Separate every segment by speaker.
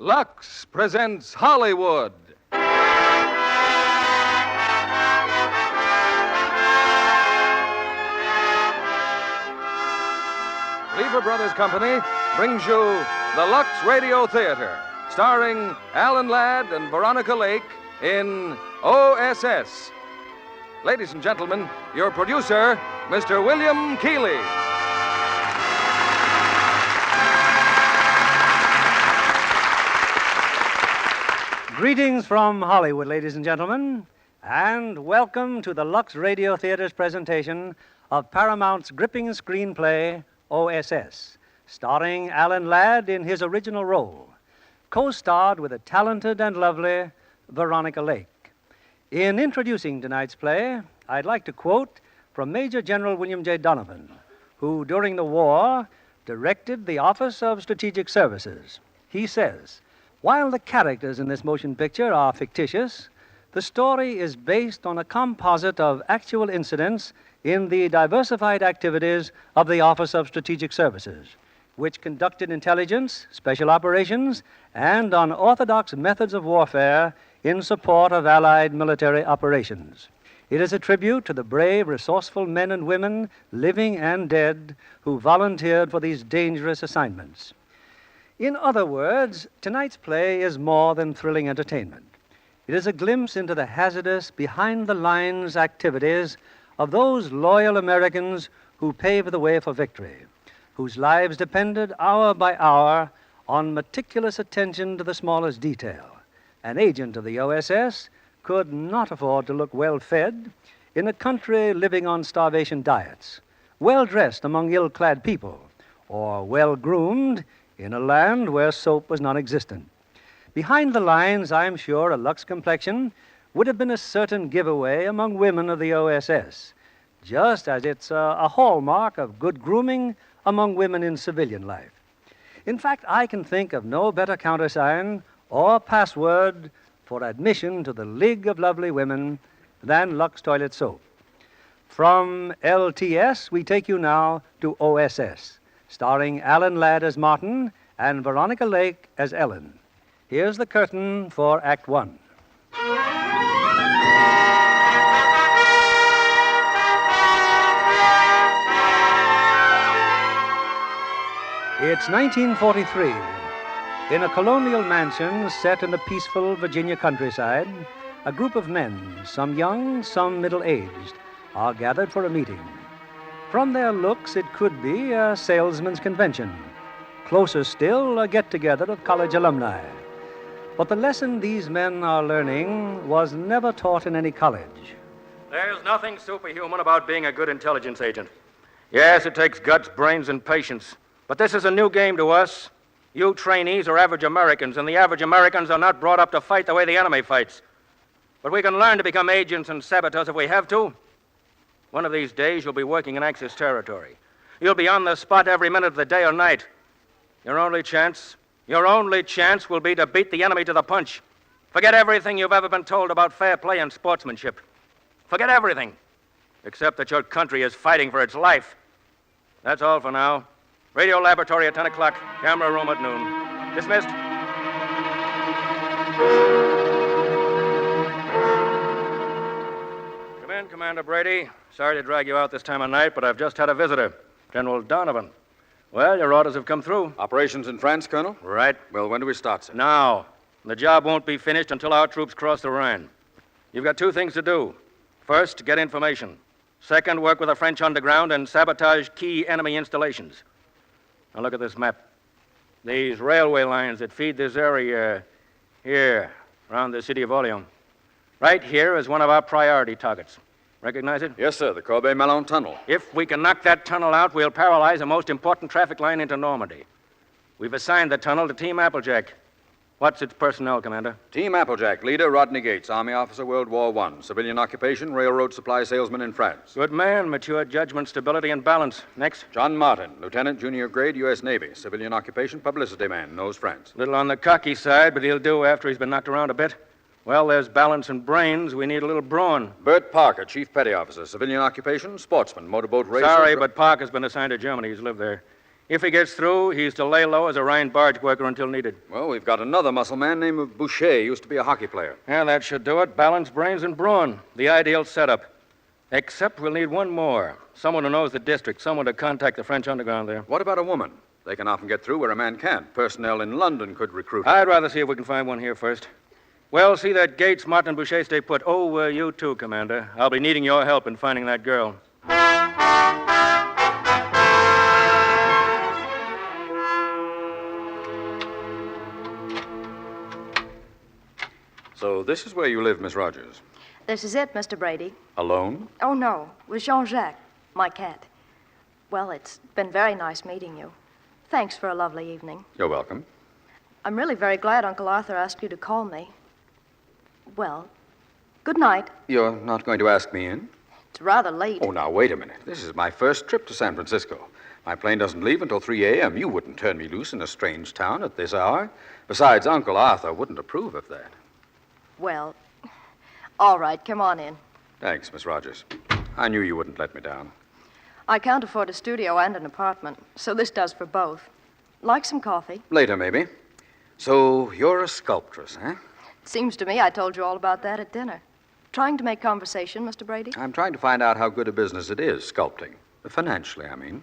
Speaker 1: Lux presents Hollywood. Lever Brothers Company brings you the Lux Radio Theatre, starring Alan Ladd and Veronica Lake in OSS. Ladies and gentlemen, your producer, Mr. William Keeley.
Speaker 2: Greetings from Hollywood, ladies and gentlemen, and welcome to the Lux Radio Theatre's presentation of Paramount's gripping screenplay, OSS, starring Alan Ladd in his original role, co-starred with the talented and lovely Veronica Lake. In introducing tonight's play, I'd like to quote from Major General William J. Donovan, who, during the war, directed the Office of Strategic Services. He says, "While the characters in this motion picture are fictitious, the story is based on a composite of actual incidents in the diversified activities of the Office of Strategic Services, which conducted intelligence, special operations, and unorthodox methods of warfare in support of Allied military operations. It is a tribute to the brave, resourceful men and women, living and dead, who volunteered for these dangerous assignments." In other words, tonight's play is more than thrilling entertainment. It is a glimpse into the hazardous, behind-the-lines activities of those loyal Americans who paved the way for victory, whose lives depended hour by hour on meticulous attention to the smallest detail. An agent of the OSS could not afford to look well-fed in a country living on starvation diets, well-dressed among ill-clad people, or well-groomed in a land where soap was non-existent. Behind the lines, I'm sure a Lux complexion would have been a certain giveaway among women of the OSS, just as it's a hallmark of good grooming among women in civilian life. In fact, I can think of no better countersign or password for admission to the League of Lovely Women than Lux Toilet Soap. From LTS, we take you now to OSS, starring Alan Ladd as Martin and Veronica Lake as Ellen. Here's the curtain for Act One. It's 1943. In a colonial mansion set in the peaceful Virginia countryside, a group of men, some young, some middle-aged, are gathered for a meeting. From their looks, it could be a salesman's convention. Closer still, a get-together of college alumni. But the lesson these men are learning was never taught in any college.
Speaker 3: There's nothing superhuman about being a good intelligence agent. Yes, it takes guts, brains, and patience. But this is a new game to us. You trainees are average Americans, and the average Americans are not brought up to fight the way the enemy fights. But we can learn to become agents and saboteurs if we have to. One of these days, you'll be working in Axis territory. You'll be on the spot every minute of the day or night. Your only chance will be to beat the enemy to the punch. Forget everything you've ever been told about fair play and sportsmanship. Forget everything, except that your country is fighting for its life. That's all for now. Radio laboratory at 10 o'clock, camera room at noon. Dismissed. Come in, Commander Brady. Sorry to drag you out this time of night, but I've just had a visitor, General Donovan. Well, your orders have come through.
Speaker 4: Operations in France, Colonel?
Speaker 3: Right.
Speaker 4: Well, when do we start, sir?
Speaker 3: Now. The job won't be finished until our troops cross the Rhine. You've got two things to do. First, get information. Second, work with the French underground and sabotage key enemy installations. Now look at this map. These railway lines that feed this area here, around the city of Orleans. Right here is one of our priority targets. Recognize it?
Speaker 4: Yes, sir, the Corbeil-Malon Tunnel.
Speaker 3: If we can knock that tunnel out, we'll paralyze the most important traffic line into Normandy. We've assigned the tunnel to Team Applejack. What's its personnel, Commander?
Speaker 4: Team Applejack, leader Rodney Gates, Army officer, World War I. Civilian occupation, railroad supply salesman in France.
Speaker 3: Good man, mature judgment, stability, and balance. Next.
Speaker 4: John Martin, lieutenant, junior grade, U.S. Navy. Civilian occupation, publicity man, knows France.
Speaker 3: Little on the cocky side, but he'll do after he's been knocked around a bit. Well, there's balance and brains. We need a little brawn.
Speaker 4: Bert Parker, chief petty officer. Civilian occupation, sportsman, motorboat racer.
Speaker 3: Sorry, but Parker's been assigned to Germany. He's lived there. If he gets through, he's to lay low as a Rhine barge worker until needed.
Speaker 4: Well, we've got another muscle man named Boucher. Used to be a hockey player.
Speaker 3: Yeah, that should do it. Balance, brains, and brawn. The ideal setup. Except we'll need one more. Someone who knows the district. Someone to contact the French underground there.
Speaker 4: What about a woman? They can often get through where a man can't. Personnel in London could recruit.
Speaker 3: I'd rather see if we can find one here first. Well, see that Gates, Martin, and Boucher stay put. Oh, you too, Commander. I'll be needing your help in finding that girl.
Speaker 4: So this is where you live, Miss Rogers.
Speaker 5: This is it, Mr. Brady.
Speaker 4: Alone?
Speaker 5: Oh, no, with Jean-Jacques, my cat. Well, it's been very nice meeting you. Thanks for a lovely evening.
Speaker 4: You're welcome.
Speaker 5: I'm really very glad Uncle Arthur asked you to call me. Well, good night.
Speaker 4: You're not going to ask me in?
Speaker 5: It's rather late.
Speaker 4: Oh, now, wait a minute. This is my first trip to San Francisco. My plane doesn't leave until 3 a.m. You wouldn't turn me loose in a strange town at this hour. Besides, Uncle Arthur wouldn't approve of that.
Speaker 5: Well, all right, come on in.
Speaker 4: Thanks, Miss Rogers. I knew you wouldn't let me down.
Speaker 5: I can't afford a studio and an apartment, so this does for both. Like some coffee?
Speaker 4: Later, maybe. So, you're a sculptress, huh?
Speaker 5: It seems to me I told you all about that at dinner. Trying to make conversation, Mr. Brady?
Speaker 4: I'm trying to find out how good a business it is, sculpting. Financially, I mean.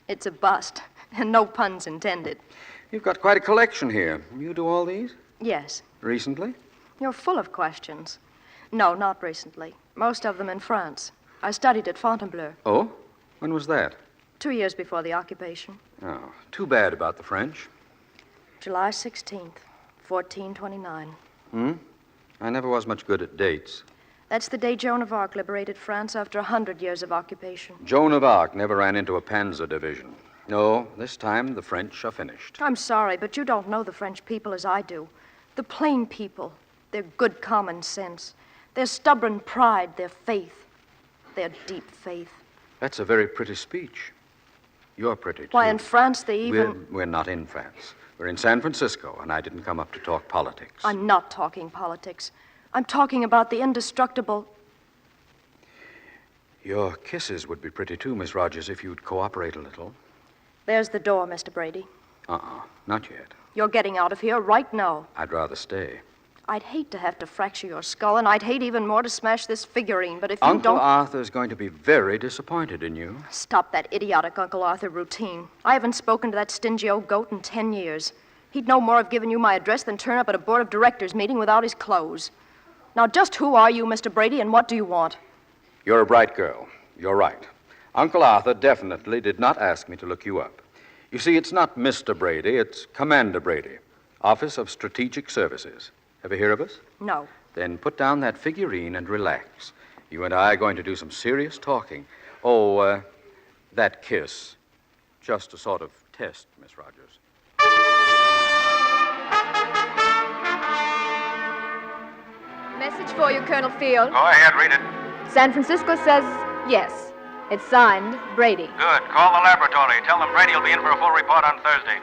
Speaker 5: It's a bust, and no puns intended.
Speaker 4: You've got quite a collection here. You do all these?
Speaker 5: Yes.
Speaker 4: Recently?
Speaker 5: You're full of questions. No, not recently. Most of them in France. I studied at Fontainebleau.
Speaker 4: Oh? When was that?
Speaker 5: 2 years before the occupation.
Speaker 4: Oh, too bad about the French.
Speaker 5: July 16th, 1429.
Speaker 4: I never was much good at dates.
Speaker 5: That's the day Joan of Arc liberated France after 100 years of occupation.
Speaker 4: Joan of Arc never ran into a panzer division. No, this time the French are finished.
Speaker 5: I'm sorry, but you don't know the French people as I do. The plain people. Their good common sense. Their stubborn pride. Their faith. Their deep faith.
Speaker 4: That's a very pretty speech. You're pretty, too.
Speaker 5: Why, in France, they even...
Speaker 4: We're not in France. We're in San Francisco, and I didn't come up to talk politics.
Speaker 5: I'm not talking politics. I'm talking about the indestructible...
Speaker 4: Your kisses would be pretty, too, Miss Rogers, if you'd cooperate a little.
Speaker 5: There's the door, Mr. Brady.
Speaker 4: Not yet.
Speaker 5: You're getting out of here right now.
Speaker 4: I'd rather stay.
Speaker 5: I'd hate to have to fracture your skull, and I'd hate even more to smash this figurine, but if you
Speaker 4: Uncle
Speaker 5: don't...
Speaker 4: Arthur's going to be very disappointed in you.
Speaker 5: Stop that idiotic Uncle Arthur routine. I haven't spoken to that stingy old goat in 10 years. He'd no more have given you my address than turn up at a board of directors meeting without his clothes. Now, just who are you, Mr. Brady, and what do you want?
Speaker 4: You're a bright girl. You're right. Uncle Arthur definitely did not ask me to look you up. You see, it's not Mr. Brady, it's Commander Brady, Office of Strategic Services. Ever hear of us?
Speaker 5: No.
Speaker 4: Then put down that figurine and relax. You and I are going to do some serious talking. Oh, that kiss. Just a sort of test, Miss Rogers.
Speaker 6: Message for you, Colonel Field.
Speaker 3: Go ahead, read it.
Speaker 6: San Francisco says yes. It's signed, Brady.
Speaker 3: Good. Call the laboratory. Tell them Brady will be in for a full report on Thursday.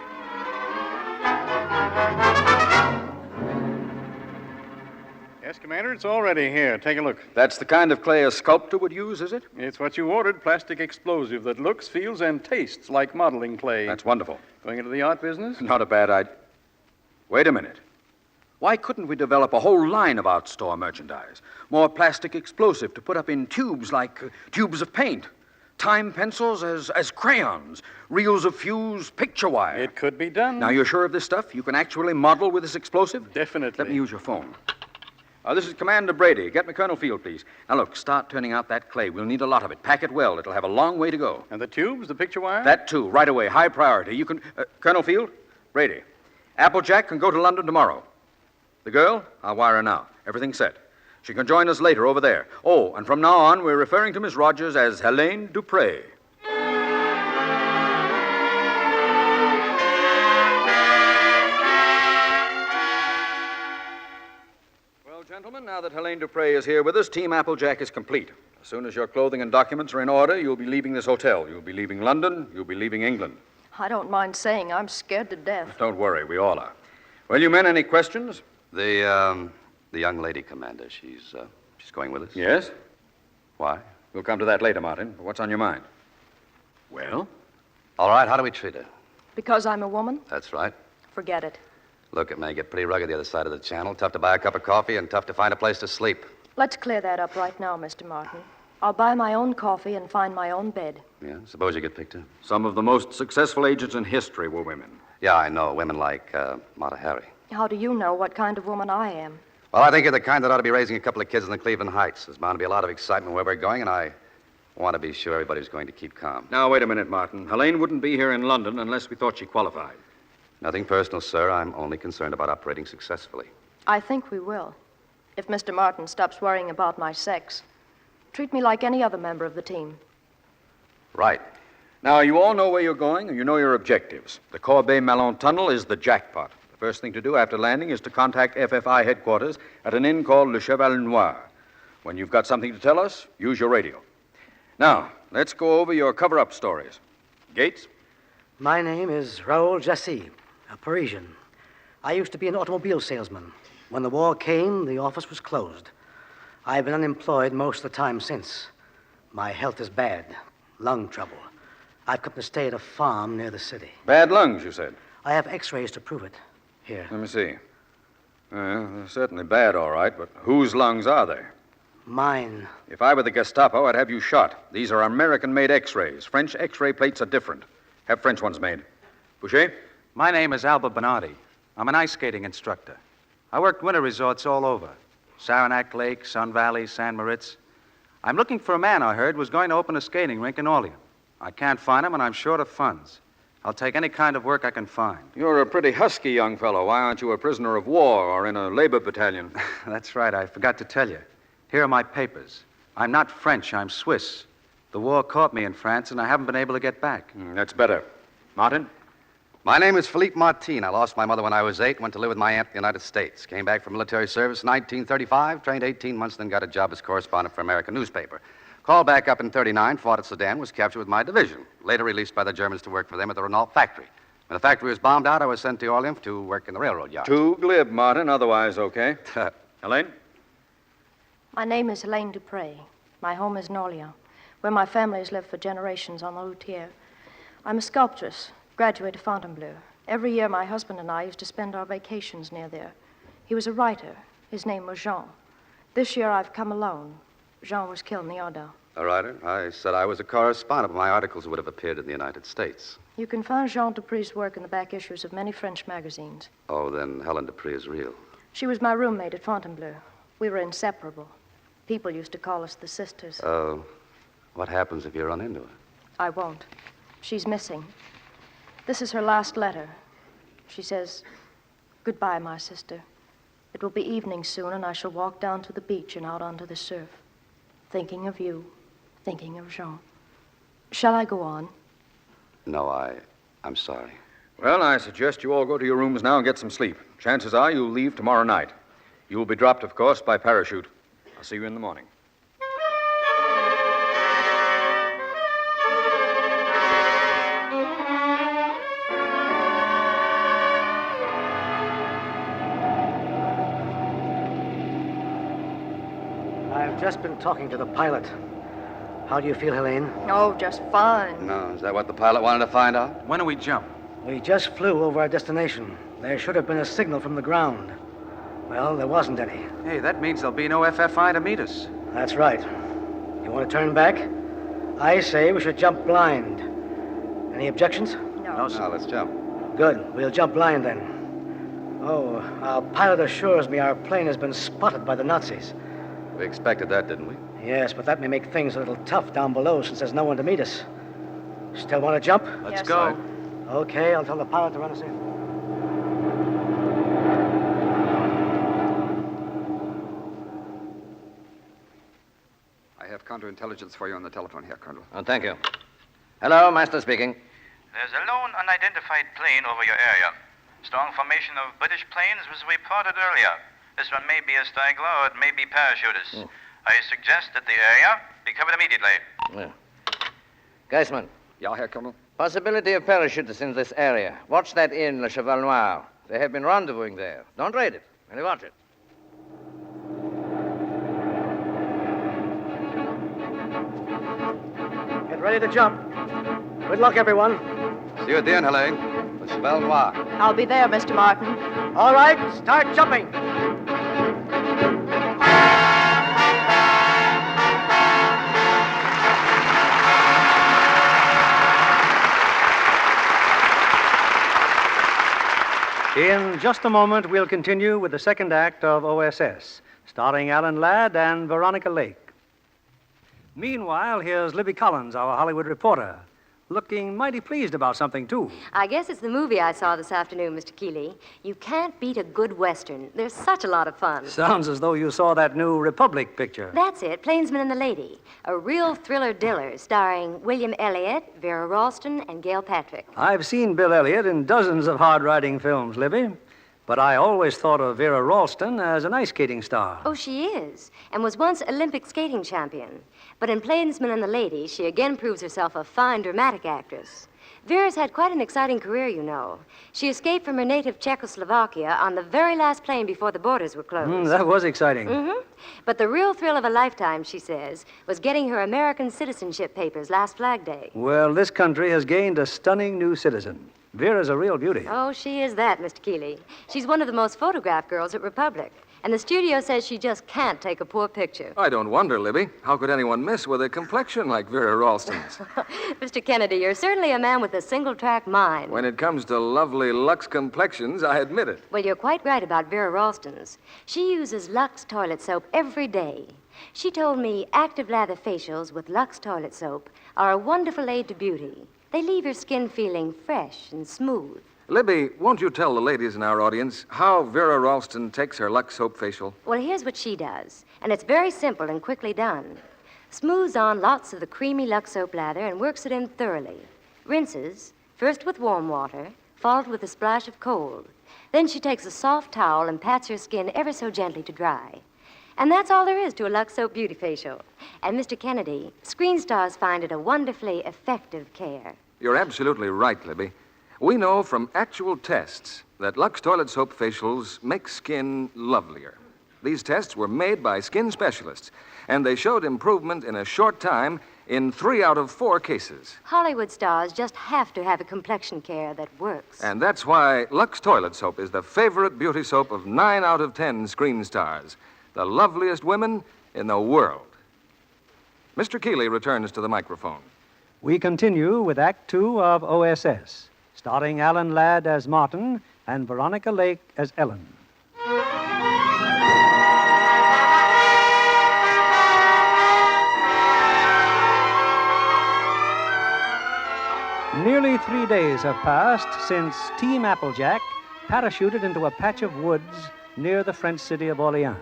Speaker 7: Yes, Commander, it's already here. Take a look.
Speaker 4: That's the kind of clay a sculptor would use, is it?
Speaker 7: It's what you ordered, plastic explosive that looks, feels, and tastes like modeling clay.
Speaker 4: That's wonderful.
Speaker 7: Going into the art business?
Speaker 4: Not a bad idea. Wait a minute. Why couldn't we develop a whole line of out-store merchandise? More plastic explosive to put up in tubes like tubes of paint. Time pencils as crayons. Reels of fused picture wire.
Speaker 7: It could be done.
Speaker 4: Now, you're sure of this stuff? You can actually model with this explosive?
Speaker 7: Definitely.
Speaker 4: Let me use your phone. This is Commander Brady. Get me Colonel Field, please. Now, look, start turning out that clay. We'll need a lot of it. Pack it well. It'll have a long way to go.
Speaker 7: And the tubes, the picture wire?
Speaker 4: That, too, right away. High priority. You can... Colonel Field? Brady. Applejack can go to London tomorrow. The girl? I'll wire her now. Everything's set. She can join us later over there. Oh, and from now on, we're referring to Miss Rogers as Helene Dupré. Well, gentlemen, now that Helene Dupré is here with us, Team Applejack is complete. As soon as your clothing and documents are in order, you'll be leaving this hotel. You'll be leaving London. You'll be leaving England.
Speaker 5: I don't mind saying I'm scared to death.
Speaker 4: Don't worry, we all are. Well, you men, any questions?
Speaker 8: The young lady, Commander, she's going with us?
Speaker 4: Yes?
Speaker 8: Why?
Speaker 4: We'll come to that later, Martin. What's on your mind?
Speaker 8: Well? All right, how do we treat her?
Speaker 5: Because I'm a woman?
Speaker 8: That's right.
Speaker 5: Forget it.
Speaker 8: Look, it may get pretty rugged the other side of the channel. Tough to buy a cup of coffee and tough to find a place to sleep.
Speaker 5: Let's clear that up right now, Mr. Martin. I'll buy my own coffee and find my own bed.
Speaker 8: Yeah, suppose you get picked up.
Speaker 4: Some of the most successful agents in history were women.
Speaker 8: Yeah, I know. Women like Mata Hari.
Speaker 5: How do you know what kind of woman I am?
Speaker 8: Well, I think you're the kind that ought to be raising a couple of kids in the Cleveland Heights. There's bound to be a lot of excitement where we're going, and I want to be sure everybody's going to keep calm.
Speaker 4: Now, wait a minute, Martin. Helene wouldn't be here in London unless we thought she qualified.
Speaker 8: Nothing personal, sir. I'm only concerned about operating successfully.
Speaker 5: I think we will. If Mr. Martin stops worrying about my sex. Treat me like any other member of the team.
Speaker 8: Right.
Speaker 4: Now, you all know where you're going, and you know your objectives. The Corbeil-Malon Tunnel is the jackpot. The first thing to do after landing is to contact FFI headquarters at an inn called Le Cheval Noir. When you've got something to tell us, use your radio. Now, let's go over your cover-up stories. Gates?
Speaker 9: My name is Raoul Jassy, a Parisian. I used to be an automobile salesman. When the war came, the office was closed. I've been unemployed most of the time since. My health is bad, lung trouble. I've come to stay at a farm near the city.
Speaker 4: Bad lungs, you said.
Speaker 9: I have x-rays to prove it. Here.
Speaker 4: Let me see. They're certainly bad, all right, but whose lungs are they?
Speaker 9: Mine.
Speaker 4: If I were the Gestapo, I'd have you shot. These are American-made x-rays. French x-ray plates are different. Have French ones made. Boucher?
Speaker 10: My name is Albert Bernardi. I'm an ice skating instructor. I worked winter resorts all over. Saranac Lake, Sun Valley, San Moritz. I'm looking for a man I heard was going to open a skating rink in Orleans. I can't find him, and I'm short of funds. I'll take any kind of work I can find.
Speaker 4: You're a pretty husky young fellow. Why aren't you a prisoner of war or in a labor battalion?
Speaker 10: That's right. I forgot to tell you. Here are my papers. I'm not French. I'm Swiss. The war caught me in France, and I haven't been able to get back.
Speaker 4: That's better. Martin?
Speaker 8: My name is Philippe Martin. I lost my mother when I was 8, went to live with my aunt in the United States. Came back from military service in 1935, trained 18 months, then got a job as correspondent for an American newspaper. Called back up in 39, fought at Sedan, was captured with my division. Later released by the Germans to work for them at the Renault factory. When the factory was bombed out, I was sent to Orleans to work in the railroad yard.
Speaker 4: Too glib, Martin. Otherwise, okay. Helene?
Speaker 5: My name is Helene Dupre. My home is in Orleans, where my family has lived for generations on the Routière. I'm a sculptress, graduate of Fontainebleau. Every year, my husband and I used to spend our vacations near there. He was a writer. His name was Jean. This year, I've come alone. Jean was killed in the Ardennes.
Speaker 8: A writer? I said I was a correspondent, but my articles would have appeared in the United States.
Speaker 5: You can find Jean Dupre's work in the back issues of many French magazines.
Speaker 8: Oh, then Helen Dupree is real.
Speaker 5: She was my roommate at Fontainebleau. We were inseparable. People used to call us the sisters.
Speaker 8: Oh, what happens if you run into her?
Speaker 5: I won't. She's missing. This is her last letter. She says, "Goodbye, my sister. It will be evening soon, and I shall walk down to the beach and out onto the surf. Thinking of you, thinking of Jean." Shall I go on?
Speaker 8: No, I'm sorry.
Speaker 4: Well, I suggest you all go to your rooms now and get some sleep. Chances are you'll leave tomorrow night. You will be dropped, of course, by parachute. I'll see you in the morning.
Speaker 9: I've just been talking to the pilot. How do you feel, Helene?
Speaker 5: Oh, just fine.
Speaker 8: No, is that what the pilot wanted to find out?
Speaker 10: When do we jump?
Speaker 9: We just flew over our destination. There should have been a signal from the ground. Well, there wasn't any.
Speaker 10: Hey, that means there'll be no FFI to meet us.
Speaker 9: That's right. You want to turn back? I say we should jump blind. Any objections?
Speaker 5: No.
Speaker 8: No, let's jump.
Speaker 9: Good. We'll jump blind then. Oh, our pilot assures me our plane has been spotted by the Nazis.
Speaker 8: We expected that, didn't we?
Speaker 9: Yes, but that may make things a little tough down below since there's no one to meet us. Still want to jump?
Speaker 10: Let's
Speaker 5: Yes,
Speaker 10: go.
Speaker 5: sir.
Speaker 9: Okay, I'll tell the pilot to run us in.
Speaker 11: I have counterintelligence for you on the telephone here, Colonel.
Speaker 3: Oh, thank you. Hello, Master speaking.
Speaker 12: There's a lone unidentified plane over your area. Strong formation of British planes was reported earlier. This one may be a straggler or it may be parachutists. I suggest that the area be covered immediately.
Speaker 3: Yeah. Geisman,
Speaker 11: Ja, Herr Colonel.
Speaker 3: possibility of parachutists in this area. Watch that inn, Le Cheval Noir. They have been rendezvousing there. Don't raid it. Only watch it.
Speaker 9: Get ready to jump. Good luck, everyone.
Speaker 8: See you at the end, Helene. Belvoir.
Speaker 5: I'll be there, Mr. Martin.
Speaker 9: All right, start jumping.
Speaker 2: In just a moment, we'll continue with the second act of OSS, starring Alan Ladd and Veronica Lake. Meanwhile, here's Libby Collins, our Hollywood reporter, looking mighty pleased about something, too.
Speaker 13: I guess it's the movie I saw this afternoon, Mr. Keeley. You can't beat a good Western. There's such a lot of fun.
Speaker 2: Sounds as though you saw that new Republic picture.
Speaker 13: That's it, Plainsman and the Lady. A real thriller-diller starring William Elliott, Vera Ralston, and Gail Patrick.
Speaker 2: I've seen Bill Elliott in dozens of hard-riding films, Libby, but I always thought of Vera Ralston as an ice skating star.
Speaker 13: Oh, she is, and was once Olympic skating champion. But in Plainsman and the Lady, she again proves herself a fine dramatic actress. Vera's had quite an exciting career, you know. She escaped from her native Czechoslovakia on the very last plane before the borders were closed.
Speaker 2: That was exciting.
Speaker 13: Mm-hmm. But the real thrill of a lifetime, she says, was getting her American citizenship papers last Flag Day.
Speaker 2: Well, this country has gained a stunning new citizen. Vera's a real beauty.
Speaker 13: Oh, she is that, Mr. Keeley. She's one of the most photographed girls at Republic. And the studio says she just can't take a poor picture.
Speaker 1: I don't wonder, Libby. How could anyone miss with a complexion like Vera Ralston's?
Speaker 13: Mr. Kennedy, you're certainly a man with a single-track mind.
Speaker 1: When it comes to lovely Lux complexions, I admit it.
Speaker 13: Well, you're quite right about Vera Ralston's. She uses Lux toilet soap every day. She told me active lather facials with Lux toilet soap are a wonderful aid to beauty. They leave your skin feeling fresh and smooth.
Speaker 1: Libby, won't you tell the ladies in our audience how Vera Ralston takes her Lux soap facial?
Speaker 13: Well, here's what she does, and it's very simple and quickly done. Smooths on lots of the creamy Lux soap lather and works it in thoroughly. Rinses, first with warm water, followed with a splash of cold. Then she takes a soft towel and pats her skin ever so gently to dry. And that's all there is to a Lux soap beauty facial. And Mr. Kennedy, screen stars find it a wonderfully effective care.
Speaker 1: You're absolutely right, Libby. We know from actual tests that Lux toilet soap facials make skin lovelier. These tests were made by skin specialists, and they showed improvement in a short time in 3 out of 4 cases.
Speaker 13: Hollywood stars just have to have a complexion care that works.
Speaker 1: And that's why Lux toilet soap is the favorite beauty soap of 9 out of 10 screen stars, the loveliest women in the world. Mr. Keeley returns to the microphone.
Speaker 2: We continue with Act 2 of OSS, starring Alan Ladd as Martin and Veronica Lake as Ellen. Nearly 3 days have passed since Team Applejack parachuted into a patch of woods near the French city of Orleans.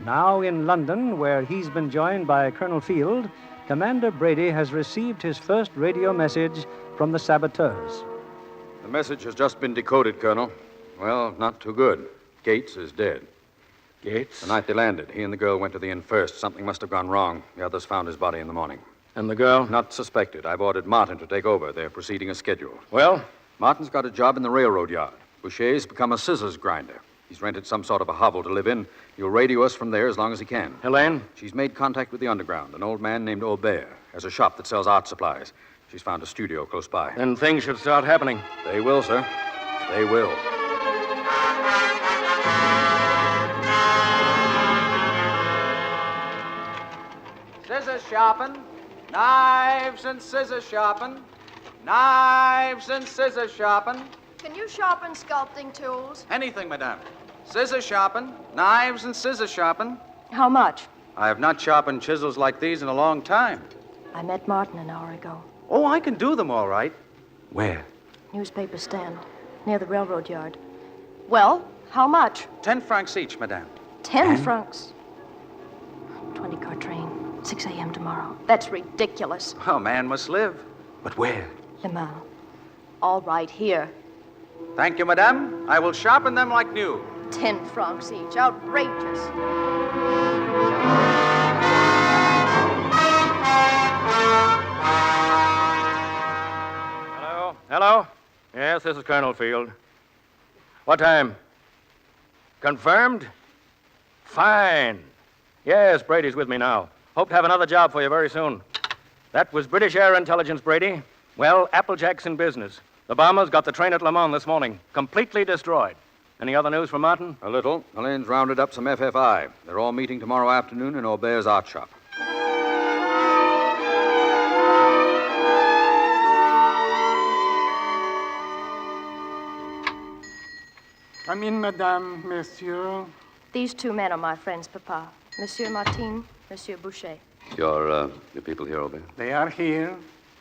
Speaker 2: Now in London, where he's been joined by Colonel Field, Commander Brady has received his first radio message from the saboteurs.
Speaker 4: The message has just been decoded, Colonel. Well, not too good. Gates is dead.
Speaker 3: Gates?
Speaker 4: The night they landed, he and the girl went to the inn first. Something must have gone wrong. The others found his body in the morning.
Speaker 3: And the girl?
Speaker 4: Not suspected. I've ordered Martin to take over. They're proceeding as scheduled.
Speaker 3: Well?
Speaker 4: Martin's got a job in the railroad yard. Boucher's become a scissors grinder. He's rented some sort of a hovel to live in. He'll radio us from there as long as he can.
Speaker 3: Helene?
Speaker 4: She's made contact with the underground. An old man named Aubert has a shop that sells art supplies. She's found a studio close by.
Speaker 3: Then things should start happening.
Speaker 4: They will, sir. They will.
Speaker 10: Scissors shopping. Knives and scissors shopping. Knives and scissors shopping.
Speaker 5: Can you sharpen sculpting tools?
Speaker 10: Anything, madame. Scissors shopping. Knives and scissors shopping.
Speaker 5: How much?
Speaker 10: I have not sharpened chisels like these in a long time.
Speaker 5: I met Martin an hour ago.
Speaker 10: Oh, I can do them all right.
Speaker 2: Where?
Speaker 5: Newspaper stand, near the railroad yard. Well, how much?
Speaker 10: 10 francs each, madame.
Speaker 5: 10 francs. 20-car train, 6 a.m. tomorrow. That's ridiculous.
Speaker 10: Oh, man must live.
Speaker 2: But where?
Speaker 5: Le Mans. All right, here.
Speaker 10: Thank you, madame. I will sharpen them like new.
Speaker 5: 10 francs each. Outrageous.
Speaker 3: Hello? Hello? Yes, this is Colonel Field. What time? Confirmed? Fine. Yes, Brady's with me now. Hope to have another job for you very soon. That was British Air Intelligence, Brady. Well, Applejack's in business. The bombers got the train at Le Mans this morning, completely destroyed. Any other news from Martin?
Speaker 4: A little. Elaine's rounded up some FFI. They're all meeting tomorrow afternoon in Aubert's art shop.
Speaker 14: Come in, madame, monsieur.
Speaker 5: These two men are my friends, Papa. Monsieur Martin, Monsieur Boucher.
Speaker 8: Your people here, Aubert?
Speaker 14: They are here.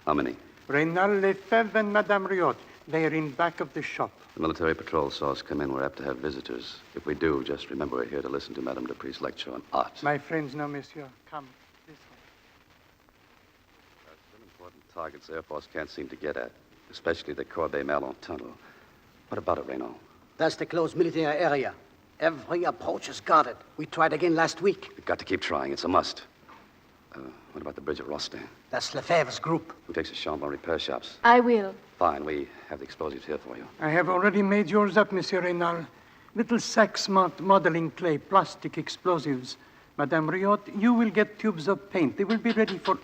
Speaker 8: How many?
Speaker 14: Reynald Lefebvre and Madame Riot. They are in back of the shop.
Speaker 8: The military patrol saw us come in. We're apt to have visitors. If we do, just remember we're here to listen to Madame Dupree's lecture on art.
Speaker 14: My friends know, monsieur. Come this way.
Speaker 8: There are some important targets the Air Force can't seem to get at, especially the Corbeil-Merlon tunnel. What about it, Reynaud?
Speaker 9: That's the closed military area. Every approach is guarded. We tried again last week.
Speaker 8: We've got to keep trying. It's a must. What about the bridge at Rostin?
Speaker 9: That's Lefebvre's group.
Speaker 8: Who takes the Chambon repair shops?
Speaker 6: I will.
Speaker 8: Fine. We have the explosives here for you.
Speaker 14: I have already made yours up, Monsieur Reynal. Little sacks marked modeling clay, plastic explosives. Madame Riot, you will get tubes of paint. They will be ready for...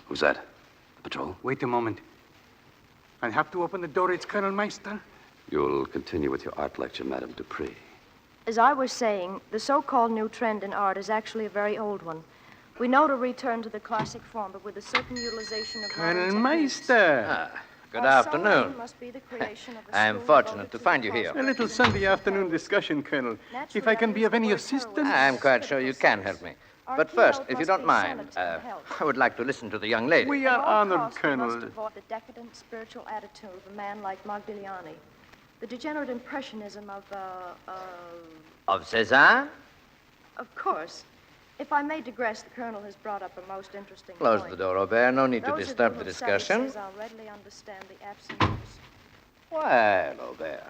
Speaker 8: Who's that? The patrol?
Speaker 14: Wait a moment. I have to open the door. It's Colonel Meister.
Speaker 8: You'll continue with your art lecture, Madame Dupree.
Speaker 5: As I was saying, the so-called new trend in art is actually a very old one. We know to return to the classic form, but with a certain utilization of
Speaker 14: Colonel Meister.
Speaker 15: Good afternoon.
Speaker 5: Must be the creation of a
Speaker 15: I am
Speaker 5: school
Speaker 15: fortunate to find you here.
Speaker 14: A little Sunday afternoon discussion, Colonel. If I can be of any assistance...
Speaker 15: I'm quite sure you can help me. But first, if you don't mind, I would like to listen to the young lady.
Speaker 14: We are honored,
Speaker 5: We must
Speaker 14: Colonel.
Speaker 5: avoid the decadent spiritual attitude of a man like Modigliani. The degenerate impressionism
Speaker 15: Of Cézanne?
Speaker 5: Of course. If I may digress, the Colonel has brought up a most interesting
Speaker 15: Close
Speaker 5: point.
Speaker 15: the door, Aubert. No need to
Speaker 5: Those of
Speaker 15: disturb
Speaker 5: you
Speaker 15: the
Speaker 5: who study
Speaker 15: discussion.
Speaker 5: Cézanne readily understand the absence.
Speaker 15: Well, Aubert,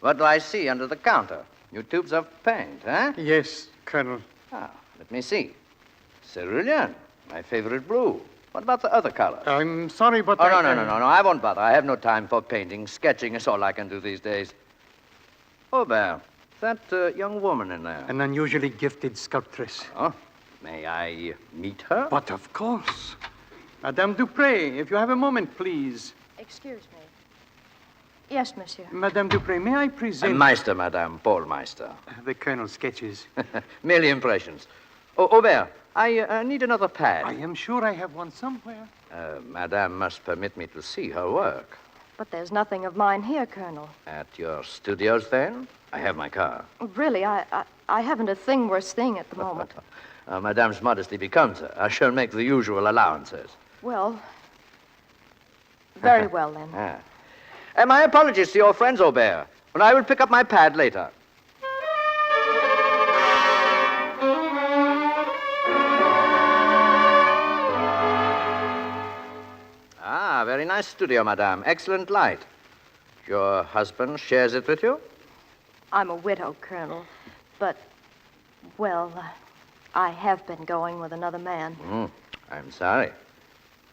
Speaker 15: what do I see under the counter? New tubes of paint, huh?
Speaker 14: Yes, Colonel.
Speaker 15: Ah, let me see. Cerulean, my favorite blue. What about the other colors?
Speaker 14: I'm sorry, but
Speaker 15: Oh, no, I won't bother. I have no time for painting. Sketching is all I can do these days. Aubert, that young woman in there.
Speaker 14: An unusually gifted sculptress.
Speaker 15: Oh, may I meet her?
Speaker 14: But of course. Madame Dupree, if you have a moment, please.
Speaker 5: Excuse me. Yes, monsieur.
Speaker 14: Madame Dupree, may I present...
Speaker 15: Meister, Madame, Paul Meister.
Speaker 14: The Colonel's sketches.
Speaker 15: Merely impressions. Oh, Aubert, I need another pad.
Speaker 14: I am sure I have one somewhere.
Speaker 15: Madame must permit me to see her work.
Speaker 5: But there's nothing of mine here, Colonel.
Speaker 15: At your studios, then? I have my car.
Speaker 5: Really, I haven't a thing worth seeing at the moment.
Speaker 15: Madame's modesty becomes her. I shall make the usual allowances.
Speaker 5: Well, very well, then.
Speaker 15: My apologies to your friends, Aubert. But I will pick up my pad later. Ah, very nice studio, Madame. Excellent light. Your husband shares it with you?
Speaker 5: I'm a widow, Colonel. But, well, I have been going with another man.
Speaker 15: I'm sorry.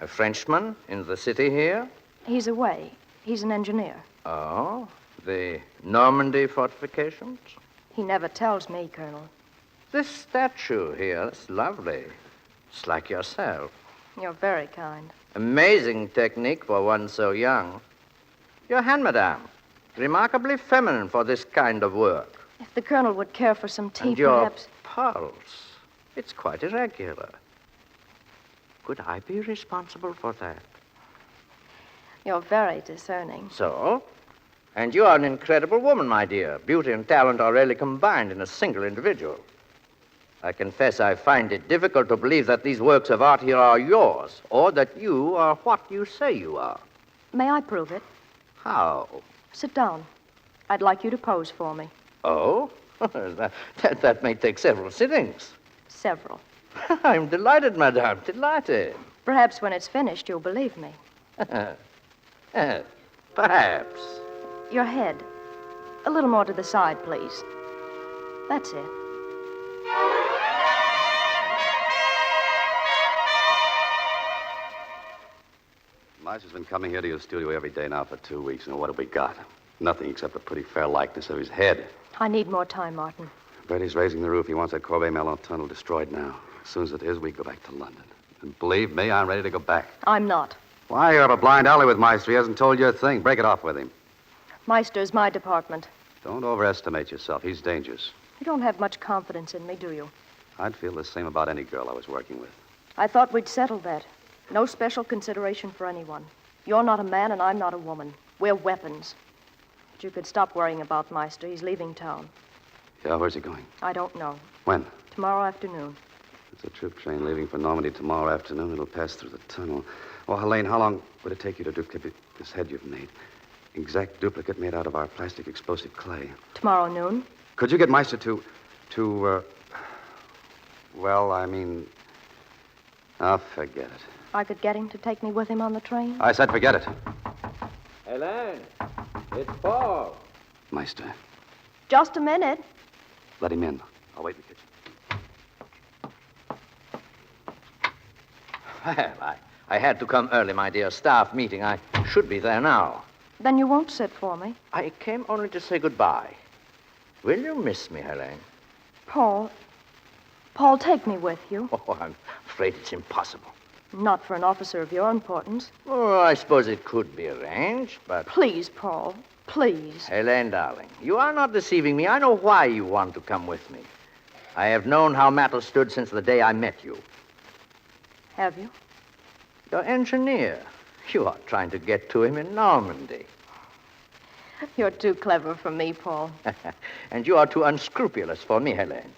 Speaker 15: A Frenchman in the city here?
Speaker 5: He's away. He's an engineer.
Speaker 15: Oh, the Normandy fortifications?
Speaker 5: He never tells me, Colonel.
Speaker 15: This statue here is lovely. It's like yourself.
Speaker 5: You're very kind.
Speaker 15: Amazing technique for one so young. Your hand, Madame. Remarkably feminine for this kind of work.
Speaker 5: If the Colonel would care for some tea,
Speaker 15: And your
Speaker 5: perhaps...
Speaker 15: pulse. It's quite irregular. Could I be responsible for that?
Speaker 5: You're very discerning.
Speaker 15: So? And you are an incredible woman, my dear. Beauty and talent are rarely combined in a single individual. I confess I find it difficult to believe that these works of art here are yours, or that you are what you say you are.
Speaker 5: May I prove it?
Speaker 15: How?
Speaker 5: Sit down. I'd like you to pose for me.
Speaker 15: Oh? that may take several sittings.
Speaker 5: Several.
Speaker 15: I'm delighted, Madame, delighted.
Speaker 5: Perhaps when it's finished, you'll believe me.
Speaker 15: Perhaps.
Speaker 5: Your head. A little more to the side, please. That's it.
Speaker 8: Meister's been coming here to your studio every day now for 2 weeks, and what have we got? Nothing except a pretty fair likeness of his head.
Speaker 5: I need more time, Martin.
Speaker 8: Bertie's raising the roof. He wants that Corbeil-Merlon tunnel destroyed now. As soon as it is, we go back to London. And believe me, I'm ready to go back.
Speaker 5: I'm not.
Speaker 8: Why, you're up a blind alley with Meister. He hasn't told you a thing. Break it off with him.
Speaker 5: Meister's my department.
Speaker 8: Don't overestimate yourself. He's dangerous.
Speaker 5: You don't have much confidence in me, do you?
Speaker 8: I'd feel the same about any girl I was working with.
Speaker 5: I thought we'd settled that. No special consideration for anyone. You're not a man and I'm not a woman. We're weapons. But you could stop worrying about Meister. He's leaving town.
Speaker 8: Yeah, where's he going?
Speaker 5: I don't know.
Speaker 8: When?
Speaker 5: Tomorrow afternoon.
Speaker 8: It's a troop train leaving for Normandy tomorrow afternoon. It'll pass through the tunnel. Well, Helene, how long would it take you to duplicate this head you've made? Exact duplicate made out of our plastic explosive clay.
Speaker 5: Tomorrow noon.
Speaker 8: Could you get Meister well, I mean... Oh, forget it.
Speaker 5: I could get him to take me with him on the train?
Speaker 8: I said forget it.
Speaker 15: Helene, it's Paul.
Speaker 8: Meister,
Speaker 5: Just a minute.
Speaker 8: let him in. I'll wait in the kitchen.
Speaker 15: Well, I had to come early, my dear. Staff meeting. I should be there now.
Speaker 5: Then you won't sit for me.
Speaker 15: I came only to say goodbye. Will you miss me, Helene?
Speaker 5: Paul, take me with you.
Speaker 15: Oh, I'm afraid it's impossible.
Speaker 5: Not for an officer of your importance.
Speaker 15: Oh, I suppose it could be arranged, but...
Speaker 5: Please, Paul, please.
Speaker 15: Helene, darling, you are not deceiving me. I know why you want to come with me. I have known how matters stood since the day I met you.
Speaker 5: Have you?
Speaker 15: Your engineer. You are trying to get to him in Normandy.
Speaker 5: You're too clever for me, Paul.
Speaker 15: And you are too unscrupulous for me, Helene.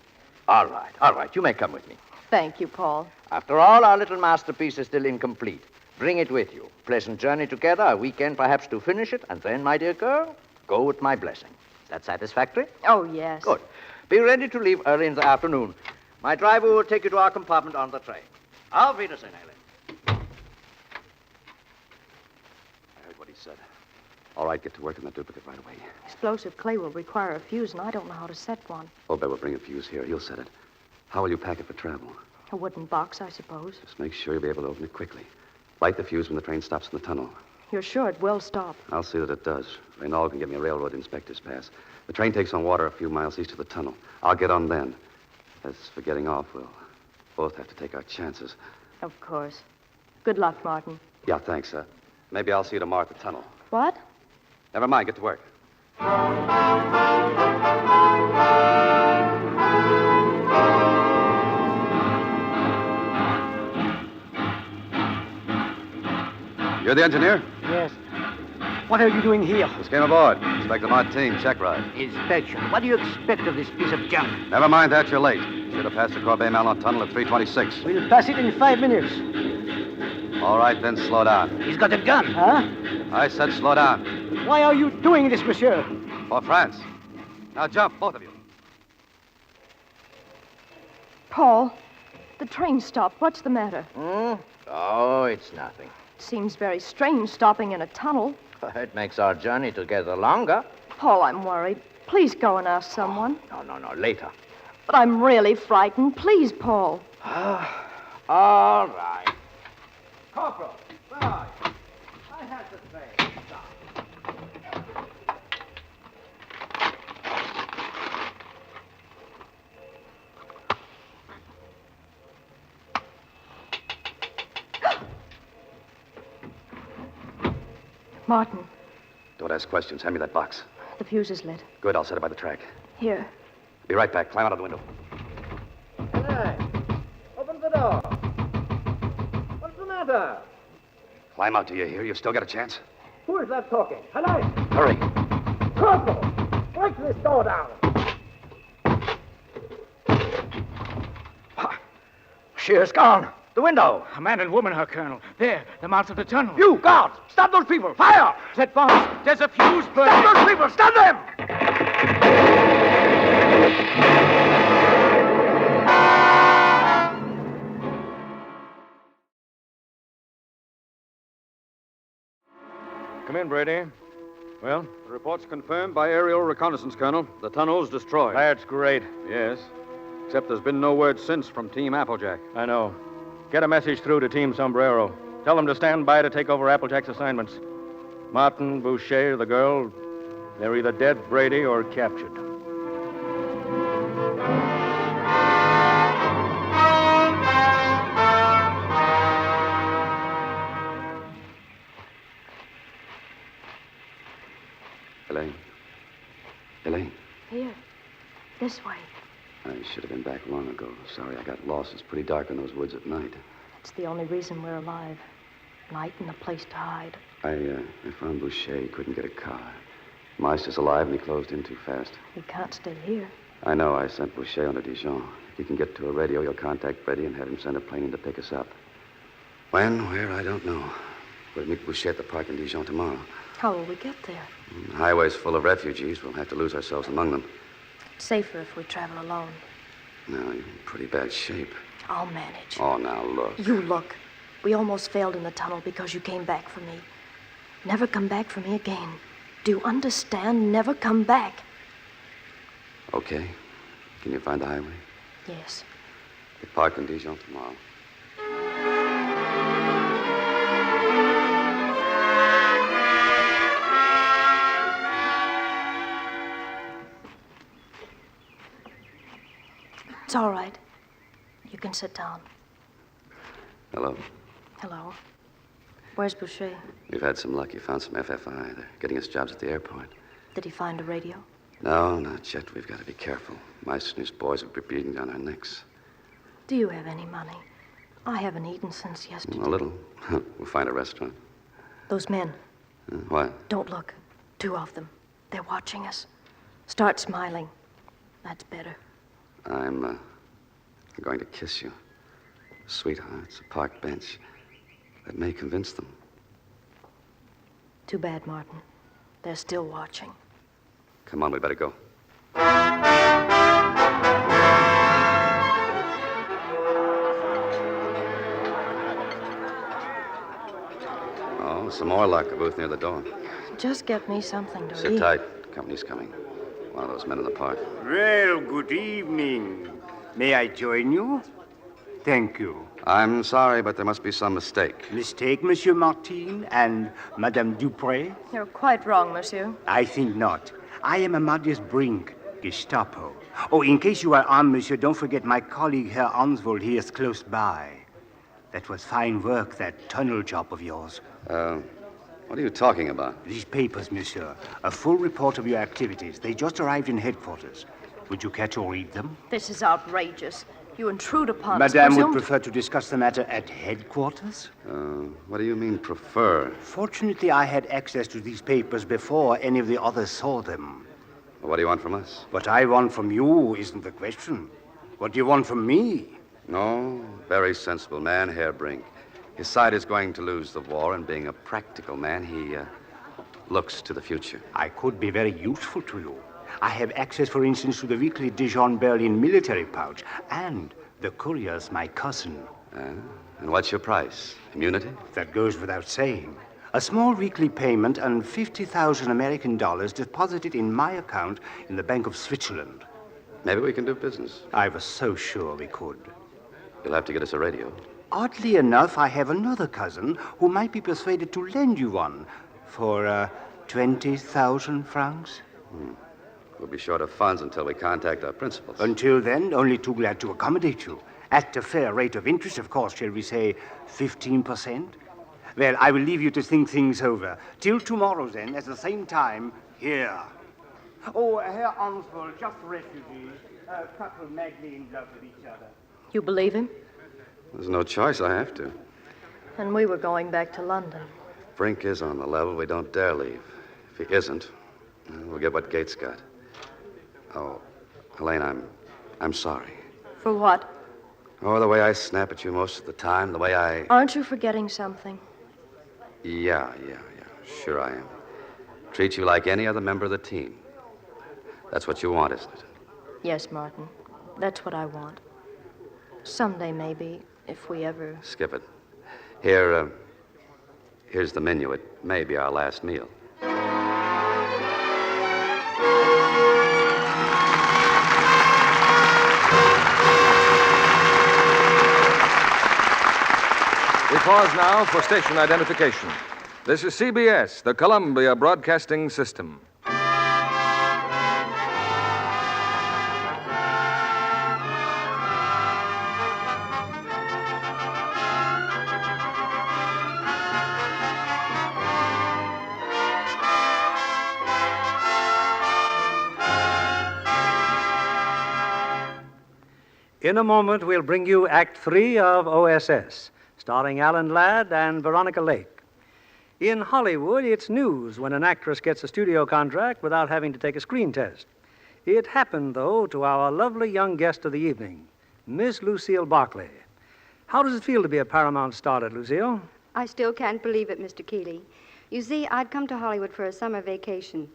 Speaker 15: All right. You may come with me.
Speaker 5: Thank you, Paul.
Speaker 15: After all, our little masterpiece is still incomplete. Bring it with you. Pleasant journey together, a weekend perhaps to finish it, and then, my dear girl, go with my blessing. Is that satisfactory?
Speaker 5: Oh, yes.
Speaker 15: Good. Be ready to leave early in the afternoon. My driver will take you to our compartment on the train. Auf Wiedersehen, Helene.
Speaker 8: I heard what he said. All right, get to work on the duplicate right away.
Speaker 5: Explosive clay will require a fuse, and I don't know how to set one.
Speaker 8: Obed will bring a fuse here. He'll set it. How will you pack it for travel?
Speaker 5: A wooden box, I suppose.
Speaker 8: Just make sure you'll be able to open it quickly. Light the fuse when the train stops in the tunnel.
Speaker 5: You're sure it will stop?
Speaker 8: I'll see that it does. Reynald can get me a railroad inspector's pass. The train takes on water a few miles east of the tunnel. I'll get on then. As for getting off, we'll both have to take our chances.
Speaker 5: Of course. Good luck, Martin.
Speaker 8: Yeah, thanks. Maybe I'll see you tomorrow at the tunnel.
Speaker 5: What?
Speaker 8: Never mind. Get to work. You're the engineer?
Speaker 9: Yes. What are you doing here?
Speaker 8: Just came aboard. Inspector Martin, check ride.
Speaker 9: Inspection. What do you expect of this piece of junk?
Speaker 8: Never mind that, you're late. Should have passed the Corbeil-Malon tunnel at 3:26.
Speaker 9: We'll pass it in 5 minutes.
Speaker 8: All right, then slow down.
Speaker 9: He's got a gun, huh?
Speaker 8: I said slow down.
Speaker 9: Why are you doing this, monsieur?
Speaker 8: For France. Now jump, both of you.
Speaker 5: Paul, the train stopped. What's the matter?
Speaker 15: Oh, it's nothing.
Speaker 5: Seems very strange stopping in a tunnel.
Speaker 15: It makes our journey together longer.
Speaker 5: Paul, I'm worried. Please go and ask someone.
Speaker 15: No, later.
Speaker 5: But I'm really frightened. Please, Paul.
Speaker 15: All right. Corporal, where are you? I had the train. Stop.
Speaker 5: Martin,
Speaker 8: Don't ask questions. Hand me that box.
Speaker 5: the fuse is lit.
Speaker 8: Good, I'll set it by the track.
Speaker 5: Here.
Speaker 8: Be right back. Climb out of the window.
Speaker 15: Hey, open the door. What's the matter?
Speaker 8: Climb out, do you hear? You've still got a chance.
Speaker 15: Who is that talking? Hello?
Speaker 8: Hurry.
Speaker 15: Corporal, break this door down. She is gone. The window.
Speaker 3: A man and woman, Herr Colonel. There, the mouth of the tunnel.
Speaker 15: You, guards, stop those people. Fire!
Speaker 3: Set bombs. There's a fuse burning.
Speaker 15: Stop those people. Stop them!
Speaker 3: Come in, Brady. Well?
Speaker 4: The report's confirmed by aerial reconnaissance, Colonel. The tunnel's destroyed.
Speaker 3: That's great.
Speaker 4: Yes. Except there's been no word since from Team Applejack.
Speaker 3: I know. Get a message through to Team Sombrero. Tell them to stand by to take over Applejack's assignments. Martin, Boucher, the girl, they're either dead, Brady, or captured.
Speaker 8: I should have been back long ago. Sorry I got lost. It's pretty dark in those woods at night.
Speaker 5: It's the only reason we're alive. Night and a place to hide.
Speaker 8: I found Boucher. He couldn't get a car. Meister's alive, and he closed in too fast.
Speaker 5: He can't stay here.
Speaker 8: I know. I sent Boucher on to Dijon. If he can get to a radio, he'll contact Freddie and have him send a plane in to pick us up. When, where, I don't know. We'll meet Boucher at the park in Dijon tomorrow.
Speaker 5: How will we get there?
Speaker 8: The highway's full of refugees. We'll have to lose ourselves among them.
Speaker 5: It's safer if we travel alone.
Speaker 8: No, you're in pretty bad shape.
Speaker 5: I'll manage.
Speaker 8: Oh, now look.
Speaker 5: You look. We almost failed in the tunnel because you came back for me. Never come back for me again. Do you understand? Never come back.
Speaker 8: Okay. Can you find the highway?
Speaker 5: Yes.
Speaker 8: The park in Dijon tomorrow.
Speaker 5: It's all right. You can sit down.
Speaker 8: Hello.
Speaker 5: Hello. Where's Boucher?
Speaker 8: We've had some luck. He found some FFI. They're getting us jobs at the airport.
Speaker 5: Did he find a radio?
Speaker 8: No, not yet. We've got to be careful. Meister and his boys will be breathing down our necks.
Speaker 5: Do you have any money? I haven't eaten since yesterday.
Speaker 8: A little. We'll find a restaurant.
Speaker 5: Those men.
Speaker 8: What?
Speaker 5: Don't look. 2 of them. They're watching us. Start smiling. That's better.
Speaker 8: I'm going to kiss you. Sweethearts, a park bench. That may convince them.
Speaker 5: Too bad, Martin. They're still watching.
Speaker 8: Come on, we better go. Oh, some more luck. A booth near the door.
Speaker 5: Just get me something to
Speaker 8: Sit
Speaker 5: eat.
Speaker 8: tight. Company's coming. One of those men in the park.
Speaker 16: Well, good evening. May I join you? Thank you.
Speaker 8: I'm sorry, but there must be some mistake.
Speaker 16: Mistake, Monsieur Martin and Madame Dupré?
Speaker 5: You're quite wrong, monsieur.
Speaker 16: I think not. I am Amadeus Brink, Gestapo. Oh, in case you are armed, monsieur, don't forget my colleague, Herr Ansvold, here is close by. That was fine work, that tunnel job of yours.
Speaker 8: What are you talking about?
Speaker 16: These papers, monsieur. A full report of your activities. They just arrived in headquarters. Would you care to read them?
Speaker 5: This is outrageous. You intrude upon us.
Speaker 16: Madame would
Speaker 5: presumed-
Speaker 16: prefer to discuss the matter at headquarters?
Speaker 8: What do you mean, prefer?
Speaker 16: Fortunately, I had access to these papers before any of the others saw them.
Speaker 8: What do you want from us?
Speaker 16: What I want from you isn't the question. What do you want from me?
Speaker 8: No, very sensible man, Herr Brink. His side is going to lose the war, and being a practical man, he looks to the future.
Speaker 16: I could be very useful to you. I have access, for instance, to the weekly Dijon-Berlin military pouch, and the courier's my cousin.
Speaker 8: And what's your price? Immunity?
Speaker 16: That goes without saying. A small weekly payment and 50,000 American dollars deposited in my account in the Bank of Switzerland.
Speaker 8: Maybe we can do business.
Speaker 16: I was so sure we could.
Speaker 8: You'll have to get us a radio.
Speaker 16: Oddly enough, I have another cousin who might be persuaded to lend you one for 20,000 francs.
Speaker 8: We'll be short of funds until we contact our principals.
Speaker 16: Until then, only too glad to accommodate you. At a fair rate of interest, of course, shall we say 15%? Well, I will leave you to think things over. Till tomorrow, then, at the same time, here. Oh, Herr Ansvold, just refugees. A couple madly in love with each other.
Speaker 5: You believe him?
Speaker 8: There's no choice. I have to.
Speaker 5: And we were going back to London.
Speaker 8: Brink is on the level. We don't dare leave. If he isn't, we'll get what Gates got. Oh, Helene, I'm sorry.
Speaker 5: For what?
Speaker 8: Oh, the way I snap at you most of the time, the way I...
Speaker 5: Aren't you forgetting something?
Speaker 8: Yeah. Sure I am. Treat you like any other member of the team. That's what you want, isn't it?
Speaker 5: Yes, Martin. That's what I want. Someday, maybe, if we ever...
Speaker 8: Skip it. Here's the menu. It may be our last meal.
Speaker 1: We pause now for station identification. This is CBS, the Columbia Broadcasting System.
Speaker 2: In a moment, we'll bring you Act 3 of OSS, starring Alan Ladd and Veronica Lake. In Hollywood, it's news when an actress gets a studio contract without having to take a screen test. It happened, though, to our lovely young guest of the evening, Miss Lucille Barclay. How does it feel to be a Paramount starlet, Lucille?
Speaker 6: I still can't believe it, Mr. Keeley. You see, I'd come to Hollywood for a summer vacation.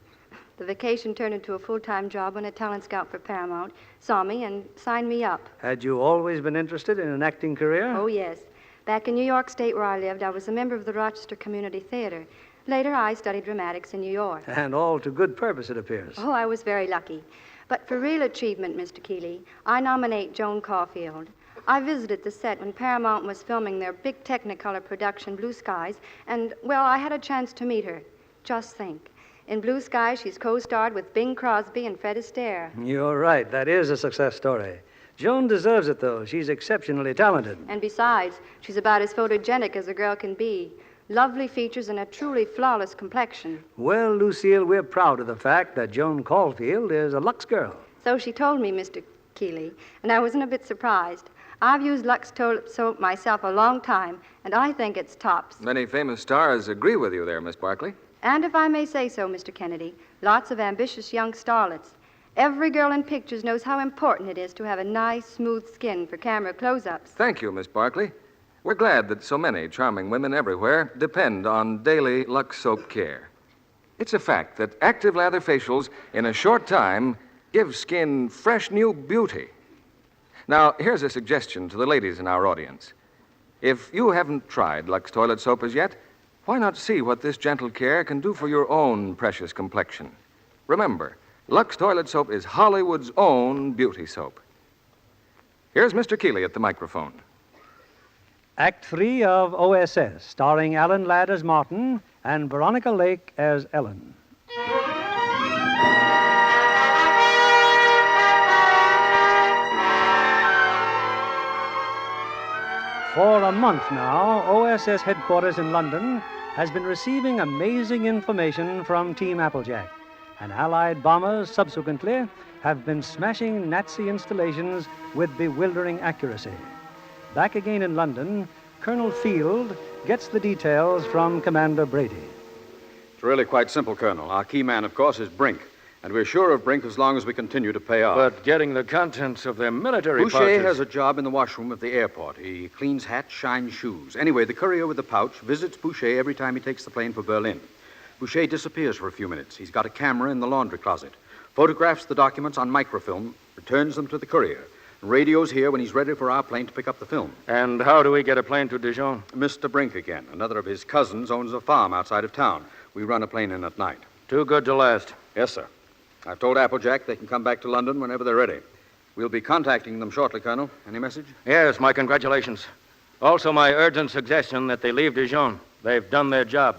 Speaker 6: The vacation turned into a full-time job when a talent scout for Paramount saw me and signed me up.
Speaker 2: Had you always been interested in an acting career?
Speaker 6: Oh, yes. Back in New York State, where I lived, I was a member of the Rochester Community Theater. Later, I studied dramatics in New York.
Speaker 2: And all to good purpose, it appears.
Speaker 6: Oh, I was very lucky. But for real achievement, Mr. Keeley, I nominate Joan Caulfield. I visited the set when Paramount was filming their big Technicolor production, Blue Skies, and, well, I had a chance to meet her. Just think. In Blue Skies, she's co-starred with Bing Crosby and Fred Astaire.
Speaker 2: You're right. That is a success story. Joan deserves it, though. She's exceptionally talented.
Speaker 6: And besides, she's about as photogenic as a girl can be. Lovely features and a truly flawless complexion.
Speaker 2: Well, Lucille, we're proud of the fact that Joan Caulfield is a Lux girl.
Speaker 6: So she told me, Mr. Keeley, and I wasn't a bit surprised. I've used Lux toilet soap myself a long time, and I think it's tops.
Speaker 1: Many famous stars agree with you there, Miss Barclay.
Speaker 6: And if I may say so, Mr. Kennedy, lots of ambitious young starlets. Every girl in pictures knows how important it is to have a nice, smooth skin for camera close-ups.
Speaker 1: Thank you, Miss Barclay. We're glad that so many charming women everywhere depend on daily Lux soap care. It's a fact that active lather facials in a short time give skin fresh new beauty. Now, here's a suggestion to the ladies in our audience. If you haven't tried Lux toilet soap as yet, why not see what this gentle care can do for your own precious complexion? Remember, Lux toilet soap is Hollywood's own beauty soap. Here's Mr. Keeley at the microphone.
Speaker 2: Act 3 of OSS, starring Alan Ladd as Martin and Veronica Lake as Ellen. For a month now, OSS headquarters in London has been receiving amazing information from Team Applejack, and Allied bombers subsequently have been smashing Nazi installations with bewildering accuracy. Back again in London, Colonel Field gets the details from Commander Brady.
Speaker 4: It's really quite simple, Colonel. Our key man, of course, is Brink. And we're sure of Brink as long as we continue to pay off.
Speaker 3: But getting the contents of their military
Speaker 4: Boucher
Speaker 3: pouches...
Speaker 4: has a job in the washroom of the airport. He cleans hats, shines shoes. Anyway, the courier with the pouch visits Boucher every time he takes the plane for Berlin. Boucher disappears for a few minutes. He's got a camera in the laundry closet, photographs the documents on microfilm, returns them to the courier, and radios here when he's ready for our plane to pick up the film.
Speaker 3: And how do we get a plane to Dijon?
Speaker 4: Mr. Brink again. Another of his cousins owns a farm outside of town. We run a plane in at night.
Speaker 3: Too good to last.
Speaker 4: Yes, sir. I've told Applejack they can come back to London whenever they're ready. We'll be contacting them shortly, Colonel. Any message?
Speaker 3: Yes, my congratulations. Also, my urgent suggestion that they leave Dijon. They've done their job.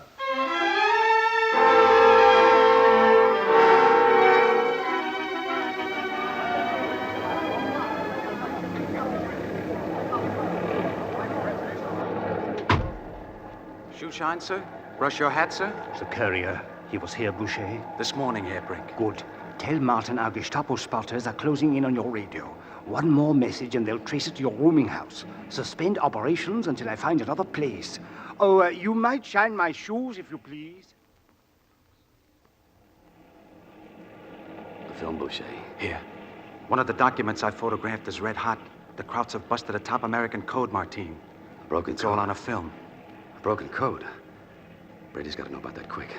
Speaker 10: Shoe shine, sir? Brush your hat, sir?
Speaker 16: The courier. He was here, Boucher.
Speaker 10: This morning, Herr Brink.
Speaker 16: Good. Tell Martin our Gestapo spotters are closing in on your radio. One more message and they'll trace it to your rooming house. Suspend operations until I find another place. Oh, you might shine my shoes, if you please.
Speaker 8: The film, Boucher.
Speaker 10: Here. One of the documents I photographed is red hot. The Krauts have busted a top American code, Martine.
Speaker 8: Broken
Speaker 10: It's
Speaker 8: code.
Speaker 10: all on a film.
Speaker 8: Broken code. Brady's got to know about that quick.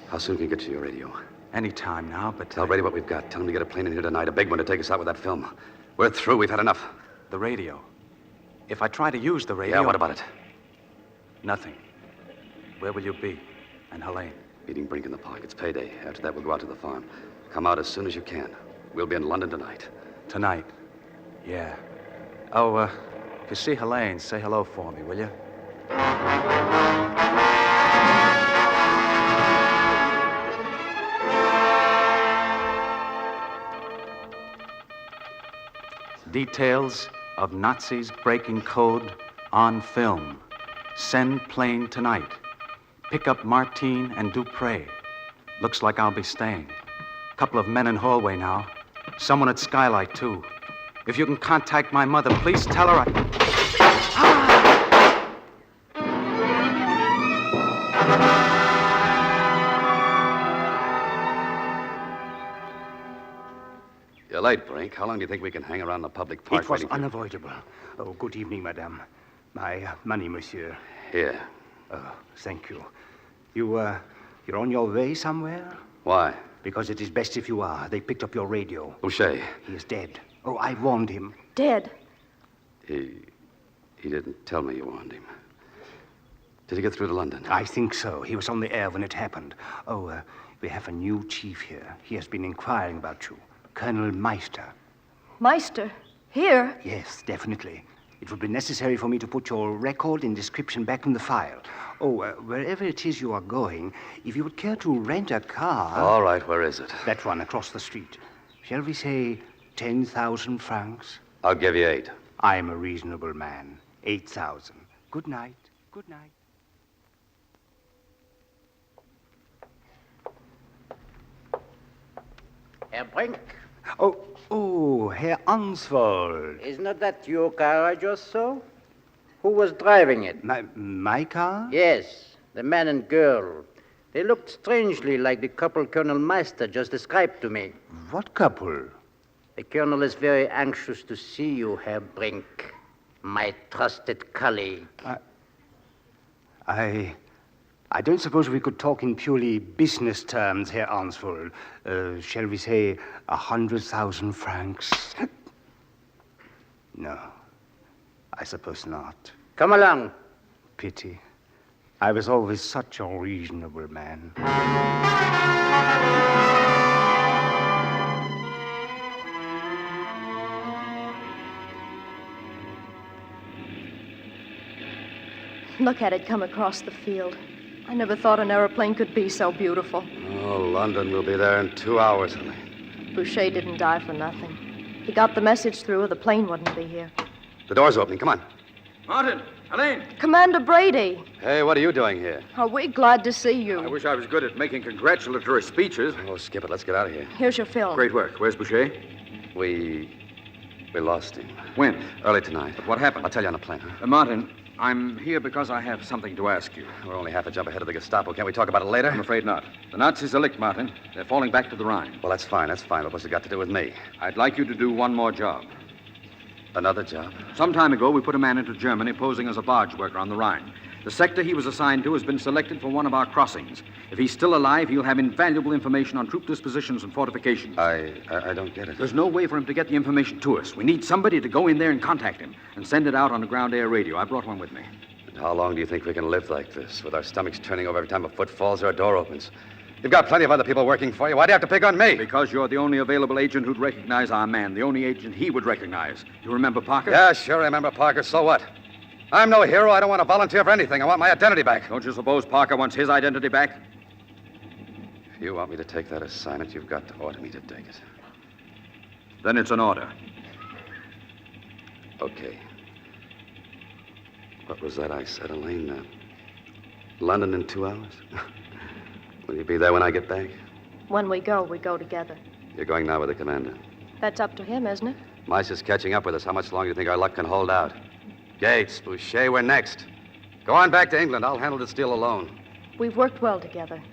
Speaker 8: How soon can you get to your radio?
Speaker 10: Any time now, but...
Speaker 8: Tell Brady what we've got. Tell him to get a plane in here tonight, a big one to take us out with that film. We're through. We've had enough.
Speaker 10: The radio. If I try to use the radio...
Speaker 8: Yeah, what about it?
Speaker 10: Nothing. Where will you be? And Helene?
Speaker 8: Meeting Brink in the park. It's payday. After that, we'll go out to the farm. Come out as soon as you can. We'll be in London tonight.
Speaker 10: Tonight? Yeah. Oh, if you see Helene, say hello for me, will you? Details of Nazis breaking code on film. Send plane tonight. Pick up Martine and Dupre. Looks like I'll be staying. Couple of men in hallway now. Someone at Skylight, too. If you can contact my mother, please tell her
Speaker 8: You're late, Brink. How long do you think we can hang around the public park?
Speaker 16: It was
Speaker 8: waiting for-
Speaker 16: unavoidable. Oh, good evening, madame. My money, monsieur.
Speaker 8: Here.
Speaker 16: Oh, thank you. You're on your way somewhere?
Speaker 8: Why?
Speaker 16: Because it is best if you are. They picked up your radio.
Speaker 8: Boucher.
Speaker 16: He is dead. Oh, I warned him.
Speaker 5: Dead?
Speaker 8: He didn't tell me you warned him. Did he get through to London?
Speaker 16: I think so. He was on the air when it happened. Oh, we have a new chief here. He has been inquiring about you. Colonel Meister.
Speaker 5: Meister? Here?
Speaker 16: Yes, definitely. It would be necessary for me to put your record and description back in the file. Oh, wherever it is you are going, if you would care to rent a car...
Speaker 8: All right, where is it?
Speaker 16: That one across the street. Shall we say 10,000 francs?
Speaker 8: I'll give you 8.
Speaker 16: I am a reasonable man. 8,000. Good night. Good night.
Speaker 17: Herr Brink.
Speaker 16: Oh, Herr Answald.
Speaker 17: Isn't that your car I just saw? Who was driving it?
Speaker 16: My car?
Speaker 17: Yes, the man and girl. They looked strangely like the couple Colonel Meister just described to me.
Speaker 16: What couple?
Speaker 17: The colonel is very anxious to see you, Herr Brink, my trusted colleague.
Speaker 16: I don't suppose we could talk in purely business terms, Herr Answald. Shall we say 100,000 francs? No, I suppose not.
Speaker 17: Come along.
Speaker 16: Pity. I was always such a reasonable man.
Speaker 5: Look at it come across the field. I never thought an aeroplane could be so beautiful.
Speaker 8: Oh, London will be there in 2 hours, Helene.
Speaker 5: Boucher didn't die for nothing. He got the message through or the plane wouldn't be here.
Speaker 8: The door's opening. Come on.
Speaker 3: Martin, Helene.
Speaker 5: Commander Brady,
Speaker 8: Hey, what are you doing here?
Speaker 5: are we glad to see you?
Speaker 4: I wish I was good at making congratulatory speeches.
Speaker 8: Oh, skip it. Let's get out of here.
Speaker 5: Here's your film.
Speaker 4: Great work. Where's Boucher?
Speaker 8: We lost him.
Speaker 4: When?
Speaker 8: Early tonight.
Speaker 4: But what happened?
Speaker 8: I'll tell you on the plane, huh?
Speaker 4: Martin, I'm here because I have something to ask you.
Speaker 8: We're only half a jump ahead of the Gestapo. Can't we talk about it later?
Speaker 4: I'm afraid not. The Nazis are licked, Martin. They're falling back to the Rhine.
Speaker 8: Well, that's fine. That's fine. But what's it got to do with me?
Speaker 4: I'd like you to do one more job.
Speaker 8: Another job?
Speaker 4: Some time ago, we put a man into Germany posing as a barge worker on the Rhine. The sector he was assigned to has been selected for one of our crossings. If he's still alive, he'll have invaluable information on troop dispositions and fortifications.
Speaker 8: I don't get it.
Speaker 4: There's no way for him to get the information to us. We need somebody to go in there and contact him and send it out on a ground air radio. I brought one with me.
Speaker 8: And how long do you think we can live like this, with our stomachs turning over every time a foot falls or a door opens? You've got plenty of other people working for you. Why do you have to pick on me?
Speaker 4: Because you're the only available agent who'd recognize our man, the only agent he would recognize. You remember Parker?
Speaker 8: Yeah, sure, I remember Parker. So what? I'm no hero. I don't want to volunteer for anything. I want my identity back.
Speaker 4: Don't you suppose Parker wants his identity back?
Speaker 8: If you want me to take that assignment, you've got to order me to take it.
Speaker 4: Then it's an order.
Speaker 8: Okay. What was that I said, Elaine? London in 2 hours? Will you be there when I get back?
Speaker 5: When we go together.
Speaker 8: You're going now with the commander.
Speaker 5: That's up to him, isn't it?
Speaker 8: Mice catching up with us. How much longer do you think our luck can hold out? Gates, Boucher, we're next. Go on back to England. I'll handle this deal alone.
Speaker 5: We've worked well together.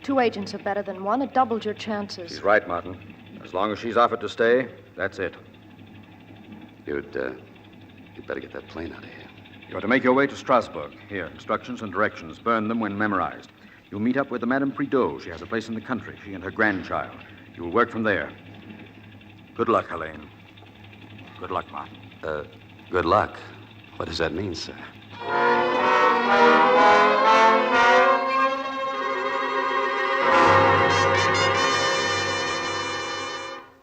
Speaker 5: 2 agents are better than one. It doubled your chances.
Speaker 4: She's right, Martin. As long as she's offered to stay, that's it.
Speaker 8: You'd better get that plane out of here.
Speaker 4: You're to make your way to Strasbourg. Here, instructions and directions. Burn them when memorized. You'll meet up with the Madame Prideaux. She has a place in the country, she and her grandchild. You'll work from there. Good luck, Helene. Good luck, Martin.
Speaker 8: Good luck. What does that mean, sir?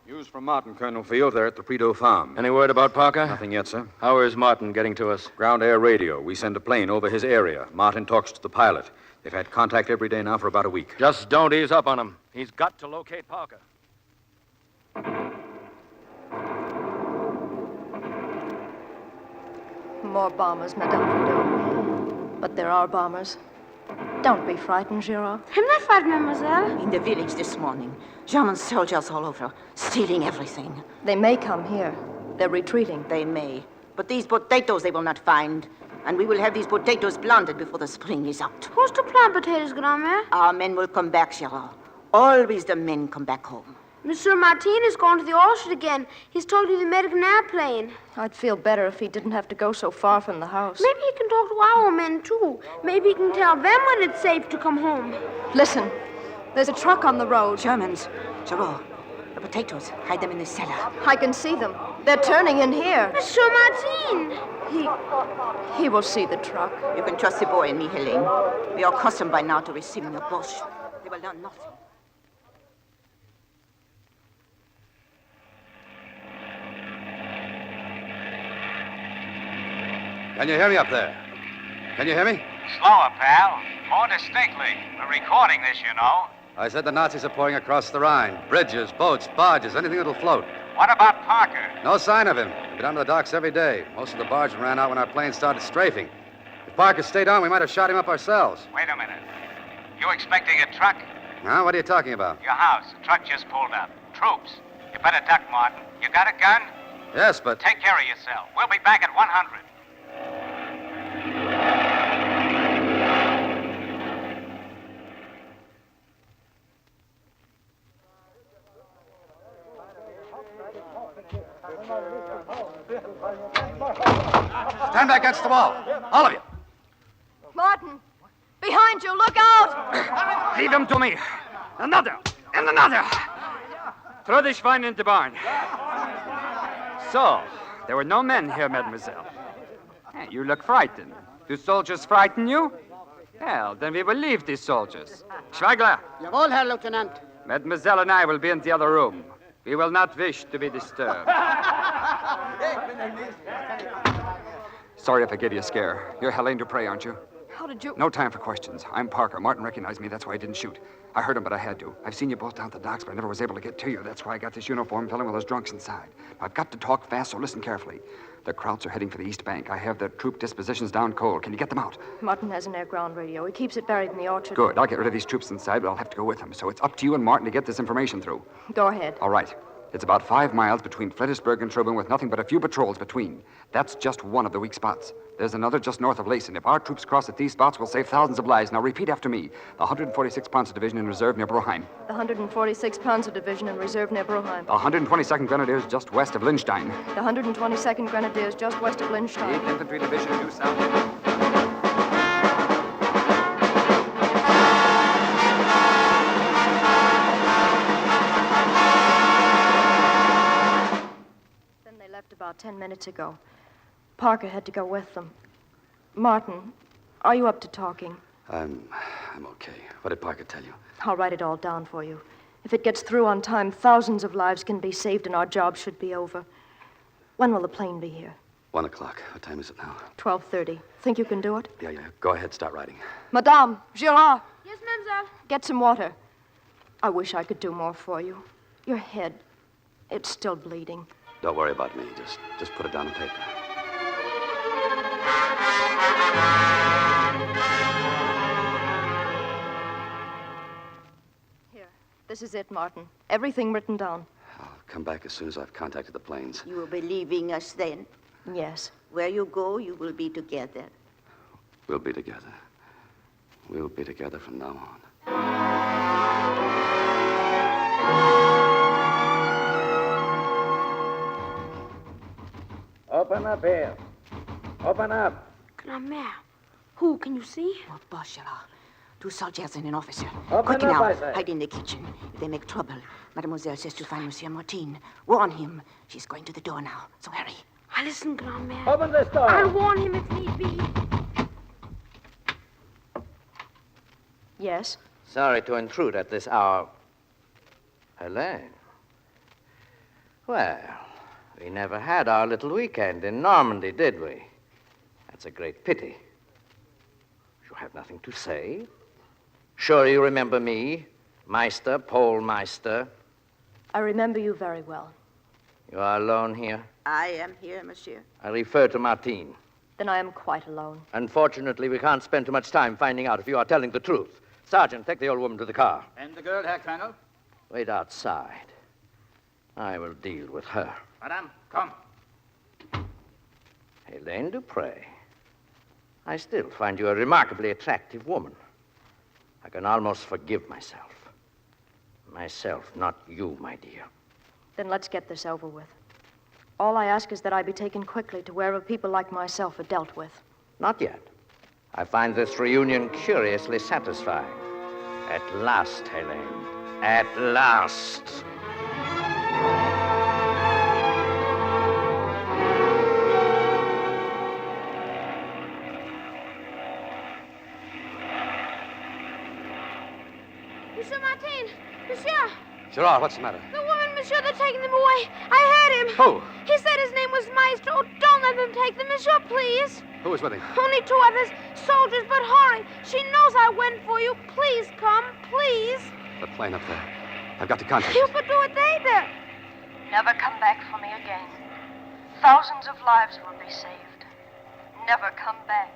Speaker 4: News from Martin, Colonel Field. They're at the Prideaux farm.
Speaker 3: Any word about Parker?
Speaker 4: Nothing yet, sir.
Speaker 3: How is Martin getting to us?
Speaker 4: Ground air radio. We send a plane over his area. Martin talks to the pilot. They've had contact every day now for about a week.
Speaker 3: Just don't ease up on him. He's got to locate Parker.
Speaker 5: More bombers, Madame Prideaux. But there are bombers. Don't be frightened, Giraud.
Speaker 18: I'm not frightened, mademoiselle.
Speaker 19: In the village this morning, German soldiers all over, stealing everything.
Speaker 5: They may come here. They're retreating.
Speaker 18: They may. But these potatoes they will not find. And we will have these potatoes planted before the spring is out.
Speaker 19: Who's to plant potatoes, Grandmère?
Speaker 18: Our men will come back, Gerard. Always the men come back home.
Speaker 19: Monsieur Martin is going to the orchard again. He's talking to the American airplane.
Speaker 5: I'd feel better if he didn't have to go so far from the house.
Speaker 19: Maybe he can talk to our men, too. Maybe he can tell them when it's safe to come home.
Speaker 5: Listen, there's a truck on the road.
Speaker 18: Germans. Gerard, the potatoes. Hide them in the cellar.
Speaker 5: I can see them. They're turning in here.
Speaker 19: Monsieur Martin!
Speaker 5: He will see the truck.
Speaker 18: You can trust the boy and me, Helene. We are accustomed by now to receiving a Boche. They will learn nothing.
Speaker 8: Can you hear me up there? Can you hear me?
Speaker 12: Slower, pal. More distinctly. We're recording this, you know.
Speaker 8: I said the Nazis are pouring across the Rhine. Bridges, boats, barges, anything that'll float.
Speaker 12: What about Parker?
Speaker 8: No sign of him. We've been on the docks every day. Most of the barge ran out when our plane started strafing. If Parker stayed on, we might have shot him up ourselves.
Speaker 12: Wait a minute. You expecting a truck?
Speaker 8: Huh? What are you talking about?
Speaker 12: Your house. A truck just pulled up. Troops. You better duck, Martin. You got a gun?
Speaker 8: Yes, but...
Speaker 12: Take care of yourself. We'll be back at 100.
Speaker 8: Stand back against the wall. All of you.
Speaker 5: Martin, behind you, look out!
Speaker 3: Leave them to me. Another, and another. Throw the Schwein into the barn. So, there were no men here, mademoiselle. Hey, you look frightened. Do soldiers frighten you? Well, then we will leave these soldiers. Schweigler.
Speaker 17: Jawohl, Herr Lieutenant.
Speaker 3: Mademoiselle and I will be in the other room. We will not wish to be disturbed. Sorry if I gave you a scare. You're Helene Dupre, aren't you?
Speaker 5: How did you...
Speaker 3: No time for questions. I'm Parker. Martin recognized me. That's why I didn't shoot. I heard him, but I had to. I've seen you both down at the docks, but I never was able to get to you. That's why I got this uniform filling with those drunks inside. Now, I've got to talk fast, so listen carefully. The Krauts are heading for the East Bank. I have their troop dispositions down cold. Can you get them out?
Speaker 5: Martin has an air-ground radio. He keeps it buried in the orchard.
Speaker 3: Good. I'll get rid of these troops inside, but I'll have to go with them. So it's up to you and Martin to get this information through.
Speaker 5: Go ahead.
Speaker 3: All right. It's about 5 miles between Fredericksburg and Trubin with nothing but a few patrols between. That's just one of the weak spots. There's another just north of Lacen. If our troops cross at these spots, we'll save thousands of lives. Now repeat after me. The 146th Panzer Division in reserve near Broheim.
Speaker 5: The 146th Panzer Division in reserve near Broheim.
Speaker 3: The 122nd Grenadiers just west of Linstein.
Speaker 5: The 122nd Grenadiers just west of Linstein.
Speaker 3: The 8th Infantry Division due south.
Speaker 5: About 10 minutes ago. Parker had to go with them. Martin, are you up to talking?
Speaker 8: I'm okay. What did Parker tell you?
Speaker 5: I'll write it all down for you. If it gets through on time, thousands of lives can be saved and our job should be over. When will the plane be here?
Speaker 8: 1 o'clock. What time is it now?
Speaker 5: 12:30. Think you can do it?
Speaker 8: Yeah. Go ahead. Start writing.
Speaker 5: Madame, Girard.
Speaker 19: Yes, mademoiselle.
Speaker 5: Get some water. I wish I could do more for you. Your head, it's still bleeding.
Speaker 8: Don't worry about me. Just put it down on paper.
Speaker 5: Here. This is it, Martin. Everything written down.
Speaker 8: I'll come back as soon as I've contacted the planes.
Speaker 18: You will be leaving us then?
Speaker 5: Yes.
Speaker 18: Where you go, you will be together.
Speaker 8: We'll be together. We'll be together from now on.
Speaker 15: Open up here. Open up.
Speaker 19: Grandmère, who can you see?
Speaker 18: Oh, boss, Gerard. 2 soldiers and an officer.
Speaker 15: Open
Speaker 18: Quick
Speaker 15: up,
Speaker 18: now.
Speaker 15: I say.
Speaker 18: Hide in the kitchen. If they make trouble, Mademoiselle says to find Monsieur Martin. Warn him. She's going to the door now, so hurry.
Speaker 19: I listen, Grandmère.
Speaker 15: Open this door.
Speaker 19: I'll warn him if need be.
Speaker 5: Yes?
Speaker 15: Sorry to intrude at this hour. Helene. Well, we never had our little weekend in Normandy, did we? That's a great pity. You have nothing to say? Sure you remember me, Meister, Paul Meister?
Speaker 5: I remember you very well.
Speaker 15: You are alone here?
Speaker 18: I am here, monsieur.
Speaker 15: I refer to Martine.
Speaker 5: Then I am quite alone.
Speaker 15: Unfortunately, we can't spend too much time finding out if you are telling the truth. Sergeant, take the old woman to the car.
Speaker 17: And the girl, Herr Colonel?
Speaker 15: Wait outside. I will deal with her.
Speaker 17: Madame, come.
Speaker 15: Elaine Dupre. I still find you a remarkably attractive woman. I can almost forgive myself. Myself, not you, my dear.
Speaker 5: Then let's get this over with. All I ask is that I be taken quickly to wherever people like myself are dealt with.
Speaker 15: Not yet. I find this reunion curiously satisfying. At last, Helene. At last.
Speaker 19: Monsieur Martin! Monsieur!
Speaker 8: Gerard, what's the matter?
Speaker 19: The woman, monsieur, they're taking them away. I heard him.
Speaker 8: Who?
Speaker 19: He said his name was Maestro. Oh, don't let them take them, monsieur, please.
Speaker 8: Who was with him?
Speaker 19: Only two others, soldiers, but hurry. She knows I went for you. Please come, please.
Speaker 8: The plane up there. I've got to contact
Speaker 19: You could do it later.
Speaker 5: Never come back for me again. Thousands of lives will be saved. Never come back.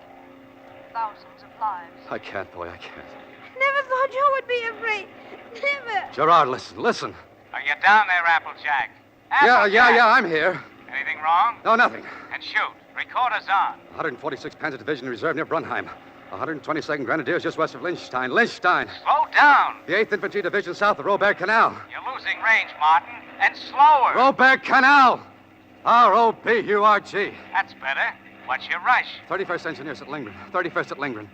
Speaker 5: Thousands of lives.
Speaker 8: I can't, boy, I can't.
Speaker 19: Never thought you would be afraid. Never.
Speaker 8: Gerard, listen.
Speaker 12: Are you down there, Applejack?
Speaker 8: Yeah, I'm here.
Speaker 12: Anything wrong?
Speaker 8: No, nothing.
Speaker 12: And shoot. Recorder's on.
Speaker 8: 146th Panzer Division Reserve near Brunheim. 122nd Grenadiers just west of Liechtenstein. Liechtenstein.
Speaker 12: Slow down.
Speaker 8: The 8th Infantry Division south of Robert Canal.
Speaker 12: You're losing range, Martin. And slower.
Speaker 8: Robert Canal! R-O-B-U-R-G.
Speaker 12: That's better. What's your rush?
Speaker 8: 31st Engineers at Lindgren. 31st at Lindgren.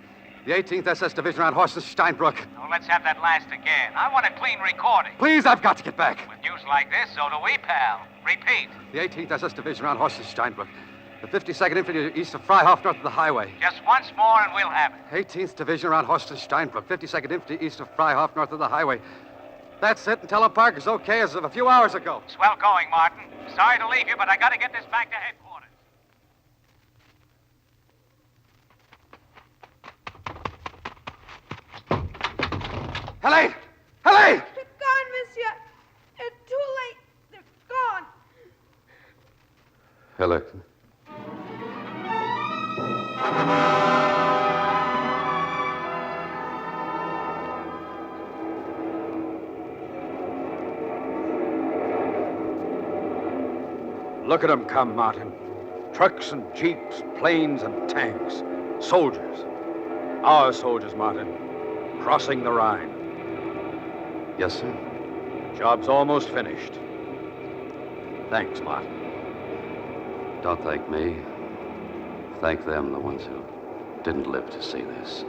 Speaker 8: The 18th SS Division around Horst and Steinbrück.
Speaker 12: Oh, let's have that last again. I want a clean recording.
Speaker 8: Please, I've got to get back.
Speaker 12: With news like this, so do we, pal. Repeat.
Speaker 8: The 18th SS Division around Horst and Steinbrück. The 52nd Infantry east of Freihof north of the highway.
Speaker 12: Just once more and we'll have it.
Speaker 8: 18th Division around Horst and Steinbrück. 52nd Infantry east of Freihof north of the highway. That's it, and tell Parker's okay as of a few hours ago.
Speaker 12: Swell going, Martin. Sorry to leave you, but I gotta get this back to headquarters.
Speaker 8: Helene! Helene!
Speaker 19: They're gone, monsieur. They're too late. They're gone.
Speaker 8: Helene.
Speaker 4: Look at them come, Martin. Trucks and jeeps, planes and tanks. Soldiers. Our soldiers, Martin. Crossing the Rhine.
Speaker 8: Yes, sir.
Speaker 4: Job's almost finished. Thanks, Martin.
Speaker 8: Don't thank me. Thank them, the ones who didn't live to see this.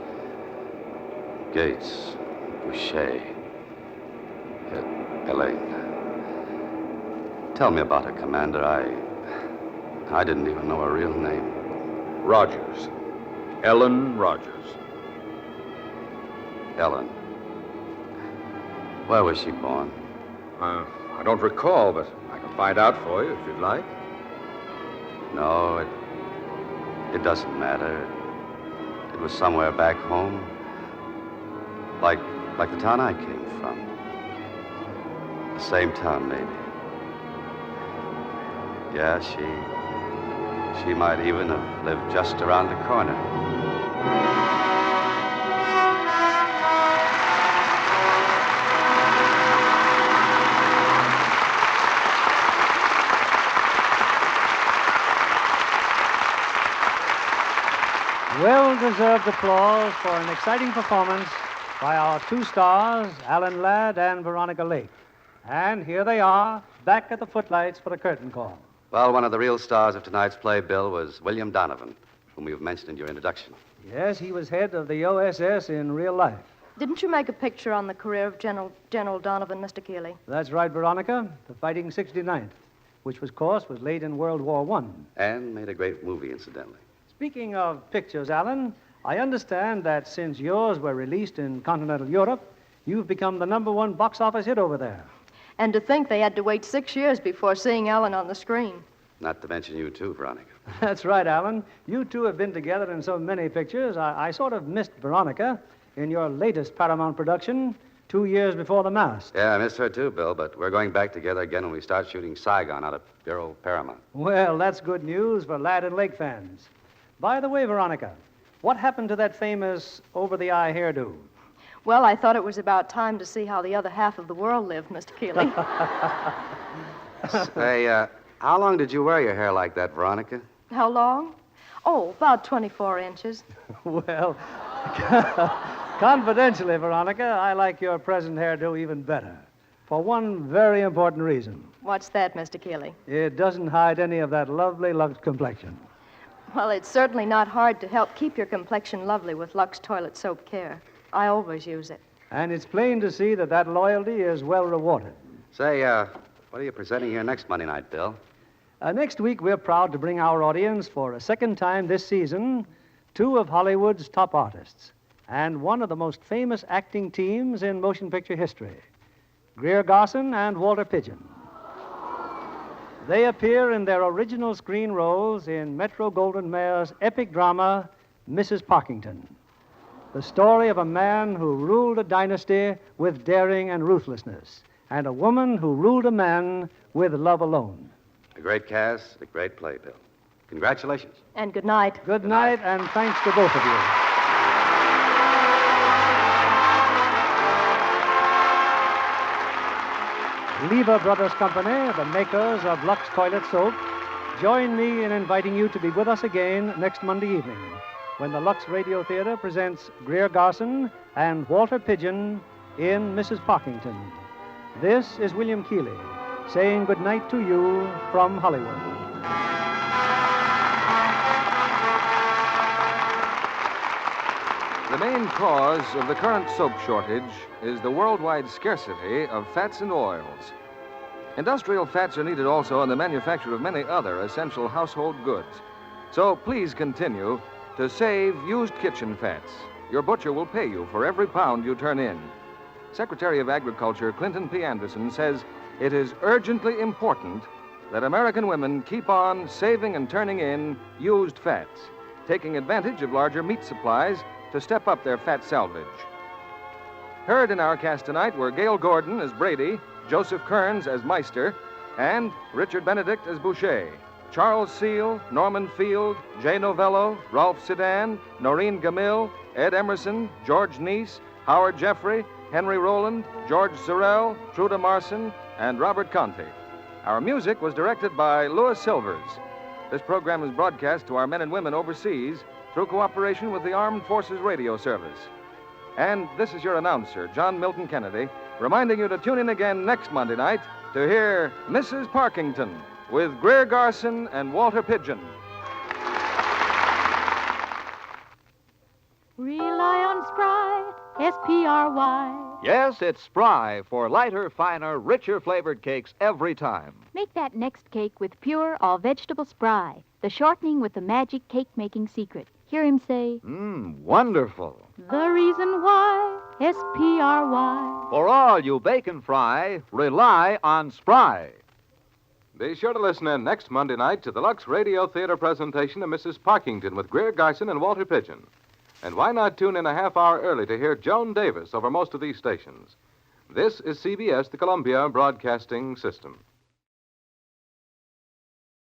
Speaker 8: Gates, Boucher, Helene. Tell me about her, Commander. I didn't even know her real name.
Speaker 4: Rogers. Ellen Rogers.
Speaker 8: Ellen. Where was she born?
Speaker 4: I don't recall, but I can find out for you if you'd like.
Speaker 8: No, it doesn't matter. It was somewhere back home. Like the town I came from. The same town, maybe. Yeah, she might even have lived just around the corner.
Speaker 2: Well-deserved applause for an exciting performance by our two stars, Alan Ladd and Veronica Lake. And here they are, back at the footlights for the curtain call.
Speaker 8: Well, one of the real stars of tonight's play, Bill, was William Donovan, whom you've mentioned in your introduction.
Speaker 2: Yes, he was head of the OSS in real life.
Speaker 5: Didn't you make a picture on the career of General Donovan, Mr. Keeley?
Speaker 2: That's right, Veronica. The Fighting 69th, which, of course, was late in World War I.
Speaker 8: And made a great movie, incidentally.
Speaker 2: Speaking of pictures, Alan, I understand that since yours were released in continental Europe, you've become the #1 box office hit over there.
Speaker 5: And to think they had to wait 6 years before seeing Ellen on the screen.
Speaker 8: Not to mention you, too, Veronica.
Speaker 2: That's right, Alan. You two have been together in so many pictures. I sort of missed Veronica in your latest Paramount production, 2 years before The Mask.
Speaker 8: Yeah, I missed her, too, Bill, but we're going back together again when we start shooting Saigon out of your old Paramount.
Speaker 2: Well, that's good news for Ladd and Lake fans. By the way, Veronica, what happened to that famous over-the-eye hairdo?
Speaker 5: Well, I thought it was about time to see how the other half of the world lived, Mr. Keeley.
Speaker 8: Hey, how long did you wear your hair like that, Veronica?
Speaker 5: How long? Oh, about 24 inches.
Speaker 2: Well, confidentially, Veronica, I like your present hairdo even better. For one very important reason.
Speaker 5: What's that, Mr. Keeley?
Speaker 2: It doesn't hide any of that lovely Lux complexion.
Speaker 5: Well, it's certainly not hard to help keep your complexion lovely with Lux Toilet Soap Care. I always use it.
Speaker 2: And it's plain to see that that loyalty is well rewarded.
Speaker 8: Say, what are you presenting here next Monday night, Bill?
Speaker 2: Next week, we're proud to bring our audience for a second time this season 2 of Hollywood's top artists and one of the most famous acting teams in motion picture history, Greer Garson and Walter Pidgeon. They appear in their original screen roles in Metro-Goldwyn-Mayer's epic drama, Mrs. Parkington, the story of a man who ruled a dynasty with daring and ruthlessness, and a woman who ruled a man with love alone.
Speaker 8: A great cast, a great play, Bill. Congratulations.
Speaker 5: And good night.
Speaker 2: Good night, and thanks to both of you. Lever Brothers Company, the makers of Lux Toilet Soap, join me in inviting you to be with us again next Monday evening when the Lux Radio Theatre presents Greer Garson and Walter Pidgeon in Mrs. Parkington. This is William Keeley saying good night to you from Hollywood.
Speaker 1: The main cause of the current soap shortage is the worldwide scarcity of fats and oils. Industrial fats are needed also in the manufacture of many other essential household goods. So please continue to save used kitchen fats. Your butcher will pay you for every pound you turn in. Secretary of Agriculture Clinton P. Anderson says it is urgently important that American women keep on saving and turning in used fats, taking advantage of larger meat supplies to step up their fat salvage. Heard in our cast tonight were Gail Gordon as Brady, Joseph Kearns as Meister, and Richard Benedict as Boucher. Charles Seal, Norman Field, Jay Novello, Ralph Sedan, Noreen Gamil, Ed Emerson, George Neese, Howard Jeffrey, Henry Rowland, George Sorrell, Truda Marson, and Robert Conte. Our music was directed by Louis Silvers. This program is broadcast to our men and women overseas through cooperation with the Armed Forces Radio Service. And this is your announcer, John Milton Kennedy, reminding you to tune in again next Monday night to hear Mrs. Parkington with Greer Garson and Walter Pidgeon.
Speaker 20: Rely on Spry, S-P-R-Y.
Speaker 21: Yes, it's Spry for lighter, finer, richer flavored cakes every time.
Speaker 20: Make that next cake with pure, all-vegetable Spry, the shortening with the magic cake-making secret. Hear him say,
Speaker 21: Wonderful.
Speaker 20: the reason why, S-P-R-Y.
Speaker 21: For all you bacon fry, rely on Spry.
Speaker 22: Be sure to listen in next Monday night to the Lux Radio Theatre presentation of Mrs. Parkington with Greer Garson and Walter Pidgeon. And why not tune in a half hour early to hear Joan Davis over most of these stations? This is CBS, the Columbia Broadcasting System.